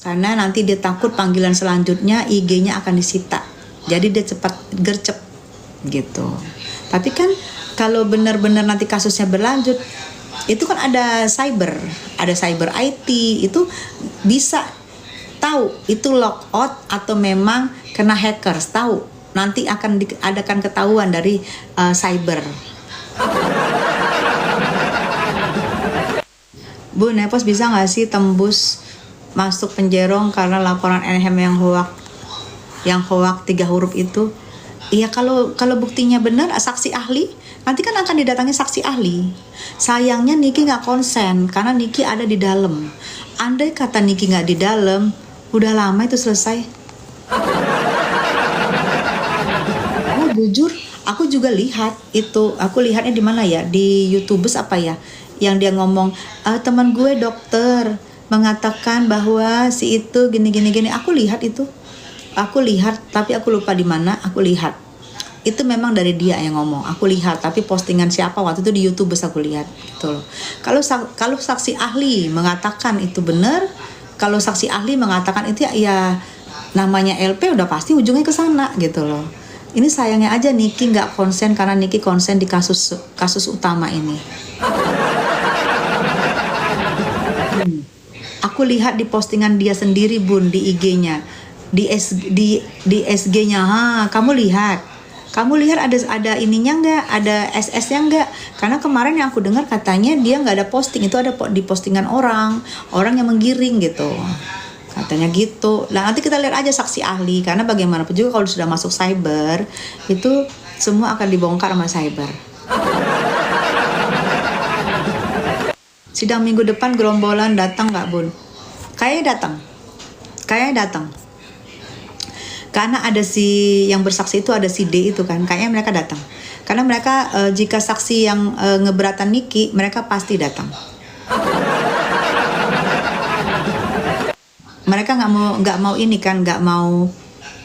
Karena nanti dia takut panggilan selanjutnya IG-nya akan disita. Jadi dia cepat gercep gitu. Tapi kan kalau benar-benar nanti kasusnya berlanjut, itu kan ada cyber IT, itu bisa tahu itu logout atau memang kena hackers, tahu nanti akan diadakan ketahuan dari cyber. Bu Nepos bisa nggak sih tembus masuk penjerong karena laporan NHM yang hoak 3 huruf itu? Iya, kalau buktinya benar, saksi ahli nanti kan akan didatangi saksi ahli. Sayangnya Niki nggak konsen karena Niki ada di dalam. Andai kata Niki nggak di dalam, udah lama itu selesai. Jujur, aku juga lihat itu. Aku lihatnya di mana ya? Di YouTube apa ya? Yang dia ngomong, teman gue dokter mengatakan bahwa si itu gini. Aku lihat itu. Aku lihat, tapi aku lupa di mana. Aku lihat. Itu memang dari dia yang ngomong. Aku lihat, tapi postingan siapa waktu itu di YouTube aku lihat. Gitu loh. Kalau saksi ahli mengatakan itu benar, kalau saksi ahli mengatakan itu ya namanya LP udah pasti ujungnya ke sana gitu loh. Ini sayangnya aja Niki nggak konsen karena Niki konsen di kasus utama ini. Aku lihat di postingan dia sendiri Bun di IG-nya, di SG-nya. Kamu lihat ada ininya nggak, ada SS-nya nggak? Karena kemarin yang aku dengar katanya dia nggak ada posting, itu ada di postingan orang yang menggiring gitu, katanya gitu. Nah nanti kita lihat aja saksi ahli, karena bagaimanapun juga kalau sudah masuk cyber itu semua akan dibongkar sama cyber. Sidang minggu depan gerombolan datang nggak, Bun? Kayaknya datang. Karena ada si yang bersaksi itu, ada si D itu kan, kayaknya mereka datang. Karena mereka jika saksi yang ngeberatan Niki, mereka pasti datang. Mereka nggak mau ini kan, nggak mau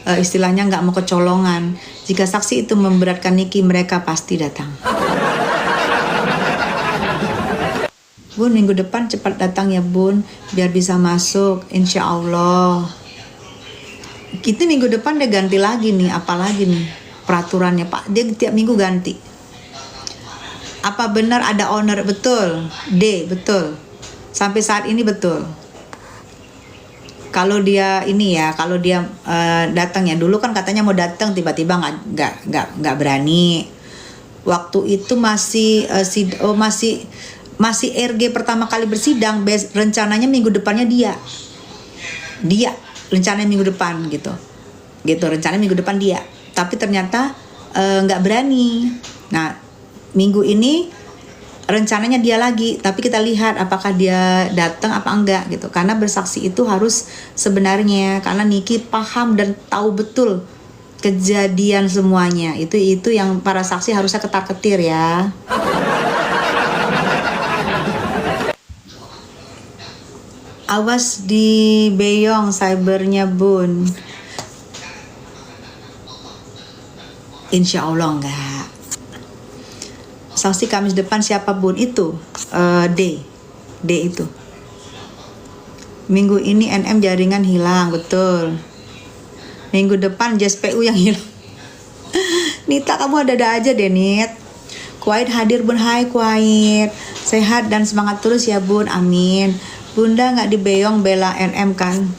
istilahnya nggak mau kecolongan. Jika saksi itu memberatkan Niki, mereka pasti datang. Bun, minggu depan cepat datang ya Bun, biar bisa masuk, insya Allah. Kita minggu depan dia ganti lagi nih, apalagi nih peraturannya Pak, dia tiap minggu ganti. Apa benar ada owner? Betul, D, betul. Sampai saat ini betul. Kalau dia ini ya, kalau dia datang ya, dulu kan katanya mau datang, tiba-tiba nggak berani. Waktu itu masih RG pertama kali bersidang, rencananya minggu depannya dia rencananya minggu depan gitu rencananya minggu depan dia, tapi ternyata nggak berani. Nah minggu ini rencananya dia lagi, tapi kita lihat apakah dia datang apa enggak gitu, karena bersaksi itu harus sebenarnya, karena Niki paham dan tahu betul kejadian semuanya, itu yang para saksi harusnya ketar-ketir ya. Awas di beyong cybernya Bun. Insya Allah enggak. Saksi Kamis depan siapa Bun? Itu D itu. Minggu ini NM jaringan hilang, betul. Minggu depan JSPU yang hilang. Nita, kamu ada-ada aja deh Nit. Kuait hadir Bun, hai Kuait. Sehat dan semangat terus ya Bun, amin. Bunda nggak dibeyong bela NM kan?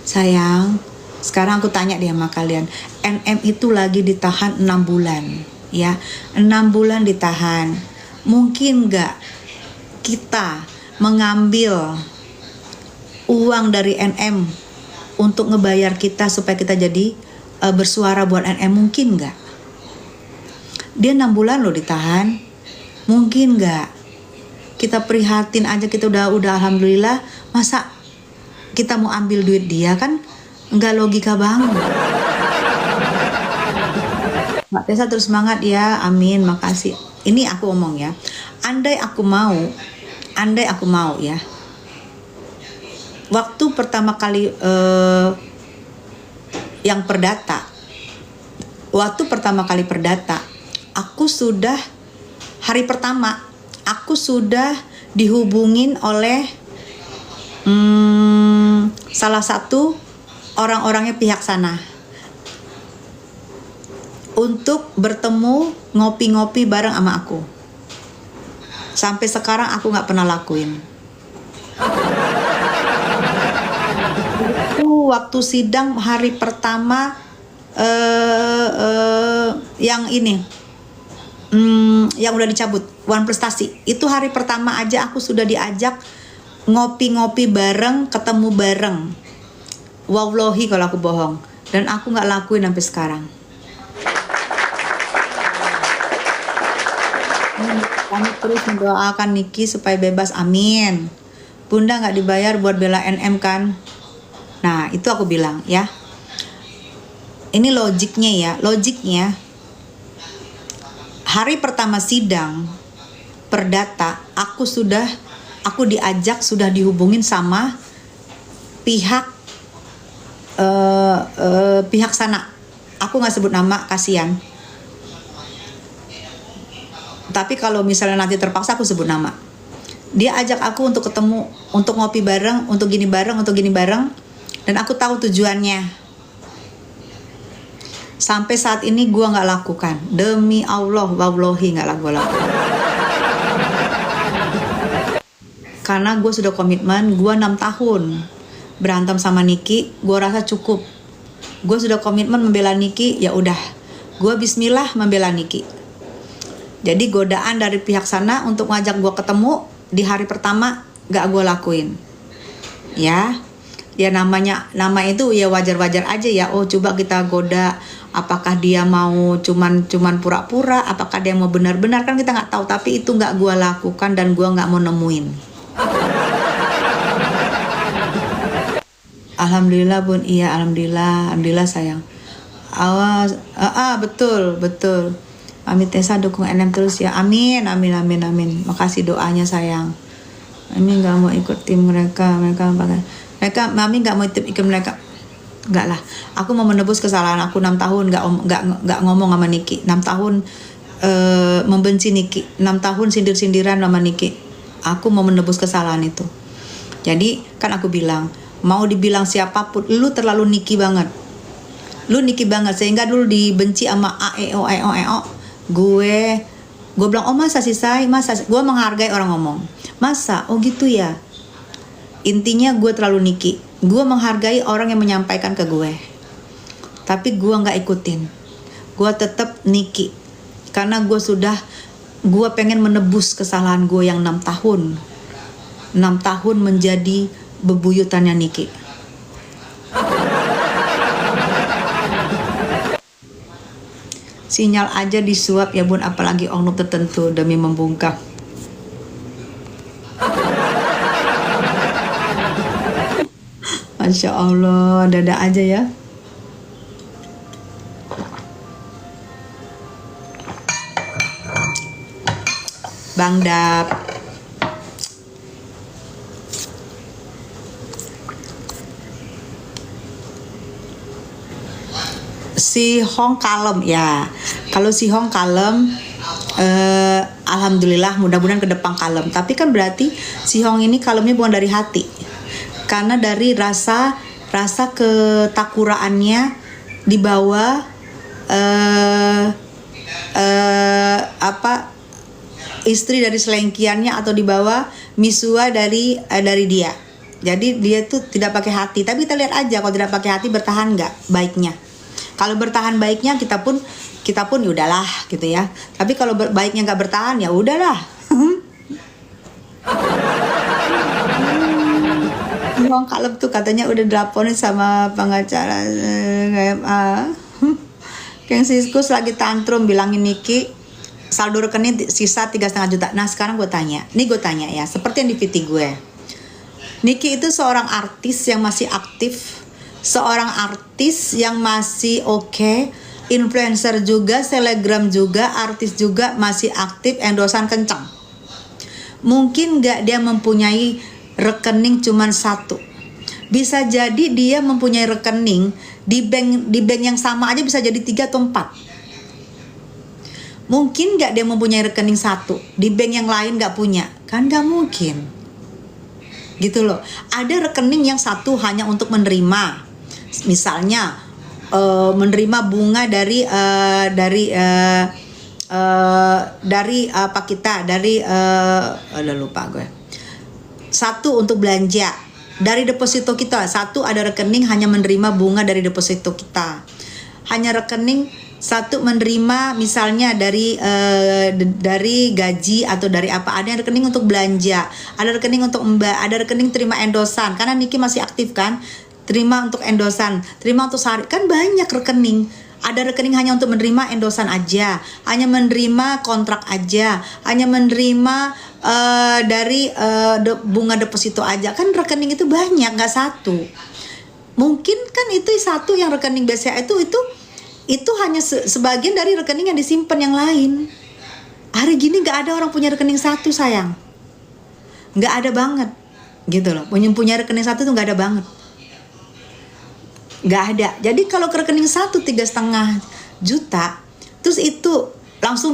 Sayang, sekarang aku tanya deh sama kalian. NM itu lagi ditahan 6 bulan. Ya, 6 bulan ditahan. Mungkin nggak kita mengambil uang dari NM untuk ngebayar kita supaya kita jadi bersuara buat NM? Mungkin nggak? Dia 6 bulan loh ditahan. Mungkin nggak? Kita prihatin aja, kita udah alhamdulillah, masa kita mau ambil duit dia? Kan nggak logika banget. Mbak Tessa terus semangat ya, amin, makasih. Ini aku omong ya, andai aku mau ya, waktu pertama kali waktu pertama kali perdata, aku sudah hari pertama aku sudah dihubungin oleh salah satu orang-orangnya pihak sana untuk bertemu ngopi-ngopi bareng sama aku. Sampai sekarang aku nggak pernah lakuin. Itu waktu sidang hari pertama yang ini. Yang udah dicabut Wan Prestasi, itu hari pertama aja aku sudah diajak ngopi-ngopi bareng, ketemu bareng. Wallahi kalau aku bohong, dan aku nggak lakuin sampai sekarang. Kami terus mendoakan Niki supaya bebas, amin. Bunda nggak dibayar buat bela NM kan? Nah itu aku bilang ya, ini logiknya hari pertama sidang perdata, aku diajak, sudah dihubungin sama pihak sana. Aku nggak sebut nama, kasihan. Tapi kalau misalnya nanti terpaksa aku sebut nama. Dia ajak aku untuk ketemu, untuk ngopi bareng, untuk gini bareng, dan aku tahu tujuannya. Sampai saat ini gue nggak lakukan, demi Allah, wallahi nggak lakukan. Karena gue sudah komitmen, gue 6 tahun berantem sama Niki, gue rasa cukup. Gue sudah komitmen membela Niki, ya udah, gue Bismillah membela Niki. Jadi godaan dari pihak sana untuk ngajak gue ketemu di hari pertama nggak gue lakuin, ya. Ya nama itu ya wajar-wajar aja ya. Oh, coba kita goda, apakah dia mau cuman pura-pura, apakah dia mau benar-benar, kan kita nggak tahu. Tapi itu nggak gua lakukan dan gua nggak mau nemuin. Alhamdulillah Bun, iya alhamdulillah sayang. Awas, betul. Amit Tessa dukung NM terus ya. Amin. Makasih doanya sayang. Mami nggak mau ikut tim mereka Mami nggak mau ikut mereka. Enggak lah, aku mau menebus kesalahan aku 6 tahun nggak ngomong sama Niki, 6 tahun membenci Niki, 6 tahun sindir-sindiran sama Niki. Aku mau menebus kesalahan itu. Jadi kan aku bilang, mau dibilang siapapun, lu terlalu Niki banget. Lu Niki banget sehingga dulu dibenci sama AEO. Gue bilang, oh masa sih say, gue menghargai orang ngomong. Masa, oh gitu ya. Intinya gue terlalu Niki. Gue menghargai orang yang menyampaikan ke gue, tapi gue nggak ikutin. Gue tetap Niki karena gue pengen menebus kesalahan gue yang 6 tahun menjadi bebuyutannya Niki. Sinyal aja disuap ya Bun, apalagi oknum tertentu demi membungkam. Masya Allah, dada aja ya. Bang Dap. Si Hong kalem ya. Kalau si Hong kalem, alhamdulillah, mudah-mudahan ke depan kalem. Tapi kan berarti si Hong ini kalemnya bukan dari hati. Karena dari rasa ketakuraannya dibawa istri dari selengkiannya atau dibawa misua dari dia. Jadi dia tuh tidak pakai hati. Tapi kita lihat aja kalau tidak pakai hati bertahan nggak baiknya. Kalau bertahan baiknya kita pun ya udahlah gitu ya. Tapi kalau baiknya nggak bertahan ya udahlah. Bang Kaleb tuh katanya udah draponin sama pengacara GMA. Kang Siskus lagi tantrum bilangin Niki saldo rekening sisa 3,5 juta. Nah sekarang gue tanya ya, seperti yang di VT gue, Niki itu seorang artis yang masih aktif, seorang artis yang masih oke, influencer juga, selebgram juga, artis juga, masih aktif, endorsan kencang. Mungkin gak dia mempunyai rekening cuman 1. Bisa jadi dia mempunyai rekening di bank yang sama aja bisa jadi 3 atau 4. Mungkin gak dia mempunyai rekening 1 di bank yang lain gak punya? Kan gak mungkin. Gitu loh. Ada rekening yang 1 hanya untuk menerima, misalnya menerima bunga dari lupa gue. 1 untuk belanja dari deposito kita. 1 ada rekening hanya menerima bunga dari deposito kita. Hanya rekening 1 menerima misalnya dari gaji atau dari apa. Ada rekening untuk belanja, ada rekening untuk ada rekening terima endosan. Karena Niki masih aktif kan, terima untuk endosan, terima untuk sehari. Kan banyak rekening. Ada rekening hanya untuk menerima endosan aja, hanya menerima kontrak aja, hanya menerima dari bunga deposito aja. Kan rekening itu banyak, nggak 1. Mungkin kan itu 1 yang rekening BCA itu hanya sebagian dari rekening yang disimpan yang lain. Hari gini nggak ada orang punya rekening 1 sayang, nggak ada banget gitu loh. Punya rekening 1 tuh nggak ada banget. Nggak ada. Jadi kalau ke rekening 1 3,5 juta, terus itu langsung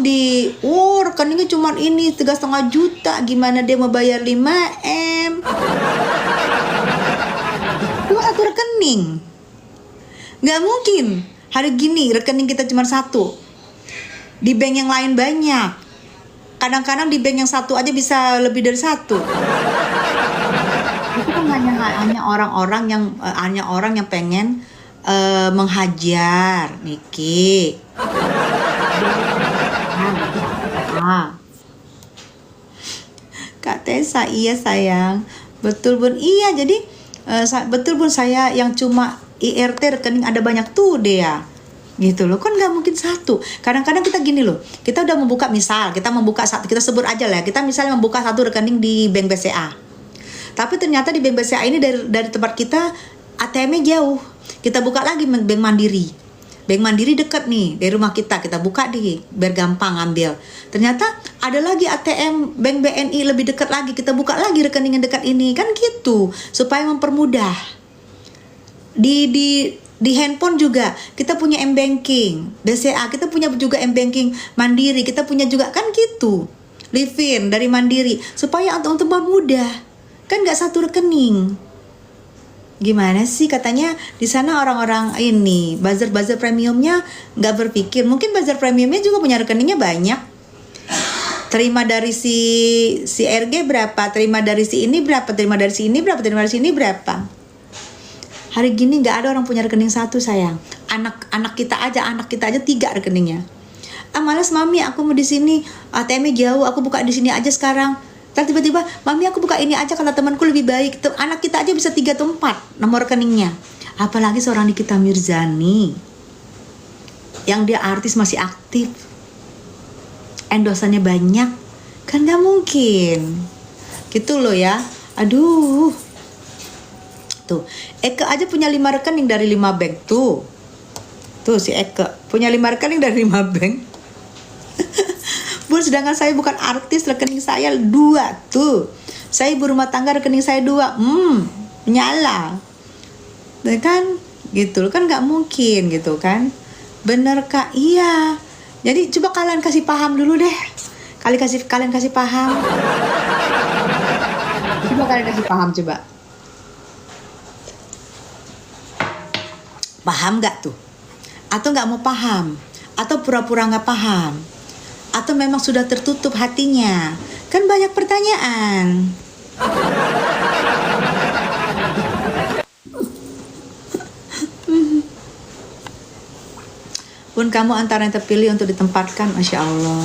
rekeningnya cuma ini 3,5 juta, gimana dia mau bayar 5M? Itu satu rekening, nggak mungkin. Hari gini rekening kita cuma 1, di bank yang lain banyak. Kadang-kadang di bank yang 1 aja bisa lebih dari 1. Itu kan hanya orang yang pengen menghajar Niki. Kak Tessa, iya sayang, betul Bun. Iya, jadi betul pun saya yang cuma IRT rekening ada banyak tuh Dea, gitu loh. Kan nggak mungkin satu. Kadang-kadang kita gini loh, kita udah membuka, misal kita membuka satu, kita sebut aja lah, kita misalnya membuka satu rekening di bank BCA, tapi ternyata di bank BCA ini dari tempat kita ATM-nya jauh. Kita buka lagi bank Mandiri. Bank Mandiri deket nih dari rumah kita buka di biar gampang ambil. Ternyata ada lagi ATM bank BNI lebih dekat lagi, kita buka lagi rekening yang dekat ini, kan gitu supaya mempermudah. Di handphone juga kita punya M-Banking BCA, kita punya juga M-Banking Mandiri, kita punya juga, kan gitu. Livin dari Mandiri supaya untuk mempermudah, kan nggak satu rekening. Gimana sih, katanya di sana orang-orang ini buzzer premiumnya nggak berpikir, mungkin buzzer premiumnya juga punya rekeningnya banyak, terima dari si RG berapa, terima dari si ini berapa, terima dari si ini berapa, terima dari sini berapa. Hari gini nggak ada orang punya rekening satu, sayang. Anak kita aja 3 rekeningnya. Malas mami, aku mau di sini, ATM-nya jauh, aku buka di sini aja sekarang. Dan tiba-tiba, mami aku buka ini aja karena temanku lebih baik. Anak kita aja bisa 3 atau 4 nomor rekeningnya. Apalagi seorang Nikita Mirzani, yang dia artis masih aktif, endorsannya banyak, kan gak mungkin. Gitu loh ya. Aduh. Tuh, Eke aja punya 5 rekening dari 5 bank tuh. Tuh si Eke punya 5 rekening dari 5 bank. Sedangkan saya bukan artis, rekening saya 2 tuh. Saya ibu rumah tangga, rekening saya 2. Nyala. Dan kan gitu kan nggak mungkin gitu kan. Bener Kak? Iya. Jadi coba kalian kasih paham dulu deh. Kalian kasih paham. Coba kalian kasih paham coba. Paham nggak tuh? Atau nggak mau paham? Atau pura-pura nggak paham? Atau memang sudah tertutup hatinya? Kan banyak pertanyaan. Bun, kamu antara yang terpilih untuk ditempatkan, Masya Allah.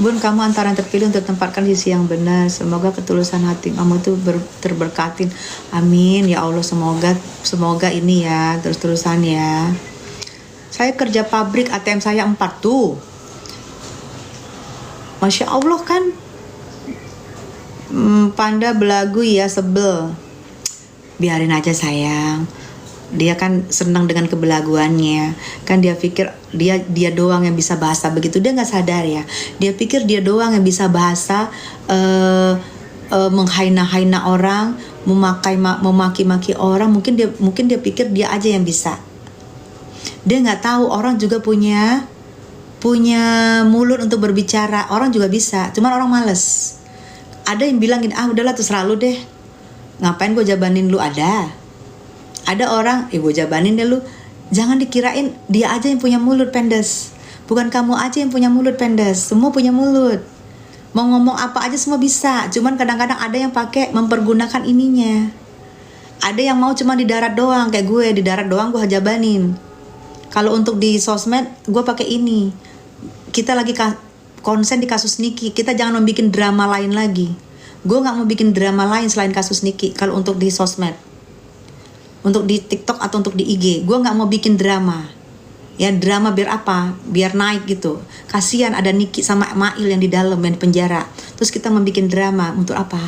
Bun, kamu antara yang terpilih untuk ditempatkan di sisi yang benar. Semoga ketulusan hati kamu itu terberkatin. Amin ya Allah. Semoga ini ya terus-terusan ya. Saya kerja pabrik, ATM saya 4 tuh. Masya Allah kan. Panda belagu ya, sebel. Biarin aja sayang. Dia kan senang dengan kebelaguannya. Kan dia pikir dia doang yang bisa bahasa begitu. Dia nggak sadar ya. Dia pikir dia doang yang bisa bahasa menghina-hina orang, memaki-maki orang. Mungkin dia pikir dia aja yang bisa. Dia nggak tahu orang juga punya mulut untuk berbicara. Orang juga bisa, cuman orang males. Ada yang bilang gini, udahlah terserah lu deh, ngapain gue jabanin lu. Ada orang, gue jabanin deh lu. Jangan dikirain dia aja yang punya mulut pendes. Bukan kamu aja yang punya mulut pendes, semua punya mulut. Mau ngomong apa aja semua bisa. Cuman kadang-kadang ada yang pakai mempergunakan ininya. Ada yang mau cuma di darat doang, kayak gue di darat doang gue jabanin. Kalau untuk di sosmed gue pakai ini. Kita lagi konsen di kasus Niki, kita jangan membuat drama lain lagi. Gue nggak mau bikin drama lain selain kasus Niki. Kalau untuk di sosmed, untuk di TikTok atau untuk di IG, gue nggak mau bikin drama. Ya drama biar apa? Biar naik gitu. Kasihan ada Niki sama Mail yang di dalam, yang di penjara. Terus kita membuat drama untuk apa?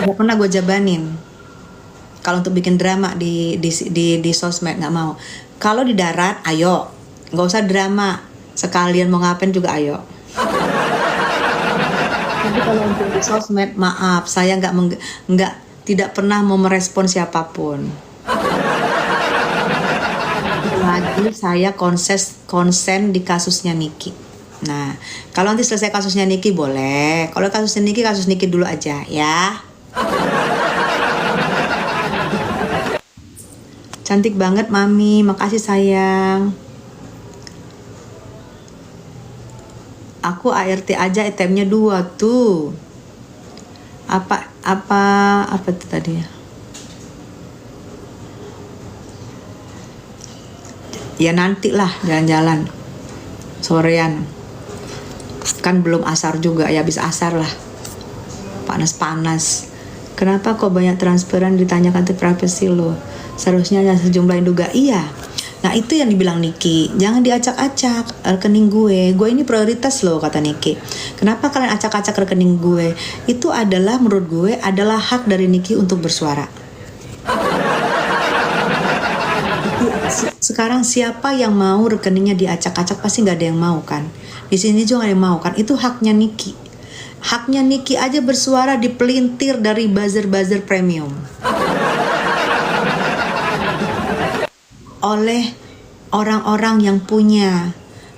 Gak pernah gue jabanin. Kalau untuk bikin drama di sosmed nggak mau. Kalau di darat, ayo. Nggak usah drama, sekalian mau ngapain juga ayo. Tapi kalau untuk di sosmed, maaf, saya tidak pernah mau merespon siapapun. Lagi saya konsen di kasusnya Niki. Nah, kalau nanti selesai kasusnya Niki boleh. Kalau kasus Niki dulu aja ya. Cantik banget Mami, makasih sayang. Aku ART aja ATM-nya 2 tuh. Apa itu tadi ya? Ya nanti lah jalan-jalan sorean. Kan belum asar juga, ya habis asar lah. Panas-panas. Kenapa kok banyak transferan ditanyakan ke privacy lo? Seharusnya ada sejumlah yang duga. Iya. Nah itu yang dibilang Niki, jangan diacak-acak rekening gue ini prioritas loh, kata Niki. Kenapa kalian acak-acak rekening gue? Itu adalah, menurut gue, adalah hak dari Niki untuk bersuara. Sekarang siapa yang mau rekeningnya diacak-acak? Pasti nggak ada yang mau kan? Di sini juga nggak ada yang mau kan? Itu haknya Niki. Haknya Niki aja bersuara dipelintir dari buzzer-buzzer premium oleh orang-orang yang punya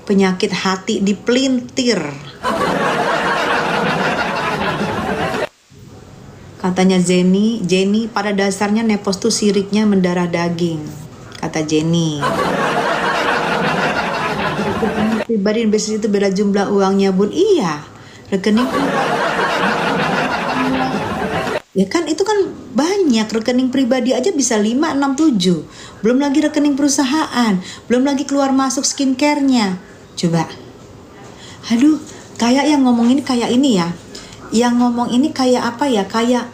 penyakit hati, dipelintir. Katanya Jenny pada dasarnya nepos tuh siriknya mendarah daging, kata Jenny. Pribadi dan bisnis itu beda jumlah uangnya, Bun. Iya, rekening ya kan, itu kan banyak. Rekening pribadi aja bisa 5, 6, 7. Belum lagi rekening perusahaan, belum lagi keluar masuk skincare-nya. Coba. Aduh, kayak yang ngomong ini kayak ini ya. Yang ngomong ini kayak apa ya? Kayak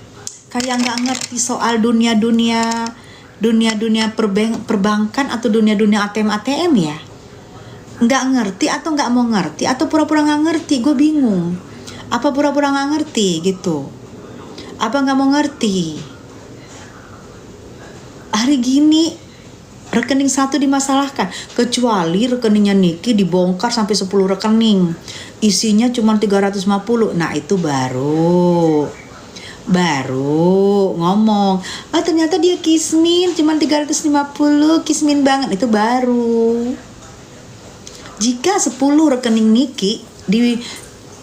nggak ngerti soal dunia perbankan atau dunia ATM ya. Nggak ngerti atau nggak mau ngerti atau pura-pura nggak ngerti. Gue bingung. Apa pura-pura nggak ngerti gitu? Apa nggak mau ngerti? Hari gini rekening satu dimasalahkan, kecuali rekeningnya Niki dibongkar sampai 10 rekening, isinya cuma 350. Nah itu baru ngomong, ternyata dia kismin cuma 350, kismin banget. Itu baru. Jika 10 rekening Niki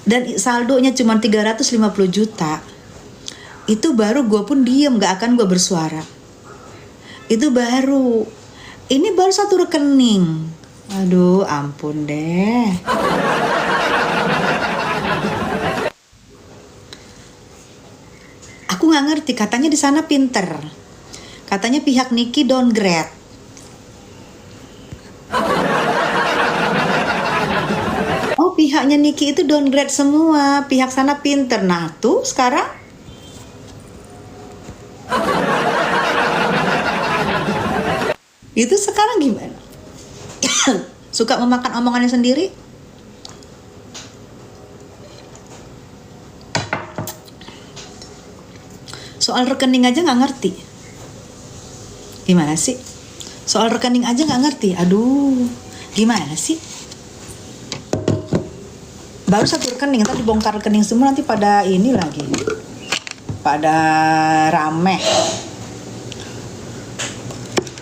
dan saldonya cuma 350 juta, itu baru gue pun diem, gak akan gue bersuara. Itu baru. Ini baru satu rekening. Aduh, ampun deh. Aku gak ngerti, katanya di sana pinter. Katanya pihak Niki downgrade. Oh, pihaknya Niki itu downgrade semua. Pihak sana pinter. Nah tuh sekarang itu sekarang gimana? Suka memakan omongannya sendiri. Soal rekening aja nggak ngerti. Gimana sih? Soal rekening aja nggak ngerti. Aduh, gimana sih? Baru satu rekening, ntar dibongkar rekening semua, nanti pada ini lagi, pada rame.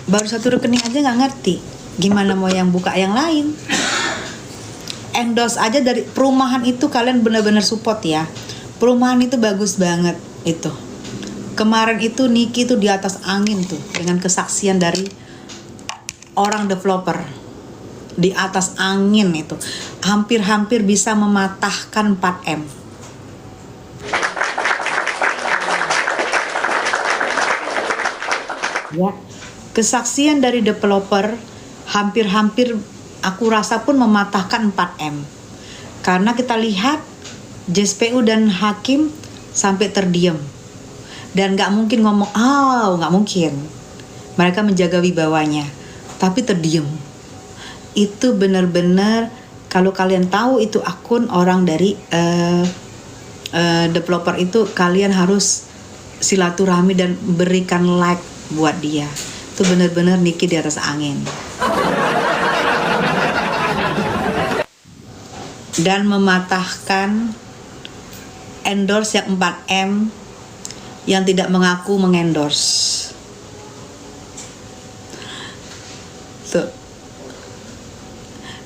Baru satu rekening aja nggak ngerti, gimana mau yang buka yang lain? Endorse aja dari perumahan itu, kalian benar-benar support ya. Perumahan itu bagus banget itu. Kemarin itu Niki tuh di atas angin tuh dengan kesaksian dari orang developer. Di atas angin itu, hampir-hampir bisa mematahkan 4M. Ya. Kesaksian dari developer hampir-hampir aku rasa pun mematahkan 4M. Karena kita lihat JSPU dan Hakim sampai terdiam. Dan gak mungkin ngomong, gak mungkin. Mereka menjaga wibawanya, tapi terdiam. Itu benar-benar, kalau kalian tahu itu akun orang dari developer itu, kalian harus silaturahmi dan berikan like buat dia. Itu benar-benar Niki di atas angin. Dan mematahkan endorse yang 4M yang tidak mengaku mengendorse. Tuh.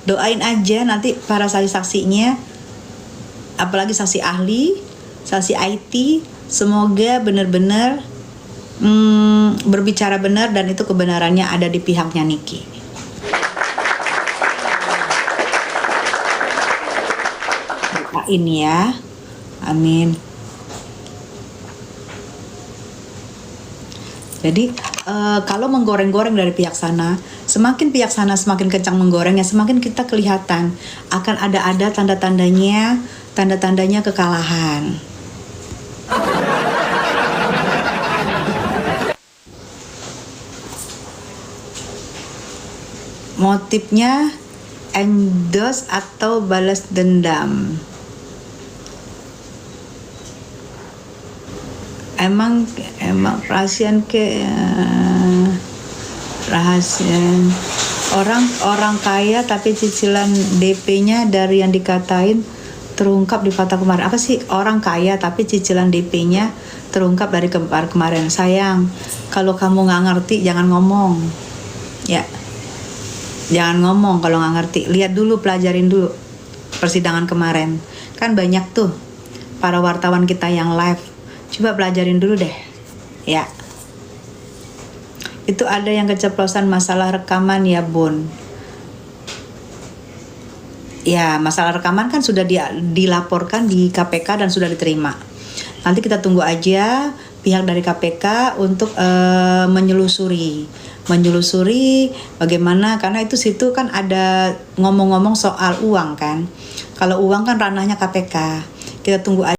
Doain aja nanti para saksi-saksinya, apalagi saksi ahli, saksi IT, semoga benar-benar berbicara benar dan itu kebenarannya ada di pihaknya Niki. Doain ya, amin. Jadi kalau menggoreng-goreng dari pihak sana, semakin pihak sana semakin kencang menggorengnya, semakin kita kelihatan akan ada tanda-tandanya kekalahan. motifnya endorse atau balas dendam. Emang rahasia orang kaya tapi cicilan DP-nya dari yang dikatain terungkap di Fata kemarin. Apa sih orang kaya tapi cicilan DP-nya terungkap dari kemarin? Sayang, kalau kamu nggak ngerti jangan ngomong, ya. Jangan ngomong kalau nggak ngerti. Lihat dulu, pelajarin dulu persidangan kemarin. Kan banyak tuh para wartawan kita yang live. Coba pelajarin dulu deh, ya. Itu ada yang keceplosan masalah rekaman ya, Bun. Ya, masalah rekaman kan sudah dilaporkan di KPK dan sudah diterima. Nanti kita tunggu aja pihak dari KPK untuk menyelusuri bagaimana, karena itu situ kan ada ngomong-ngomong soal uang kan. Kalau uang kan ranahnya KPK. Kita tunggu aja.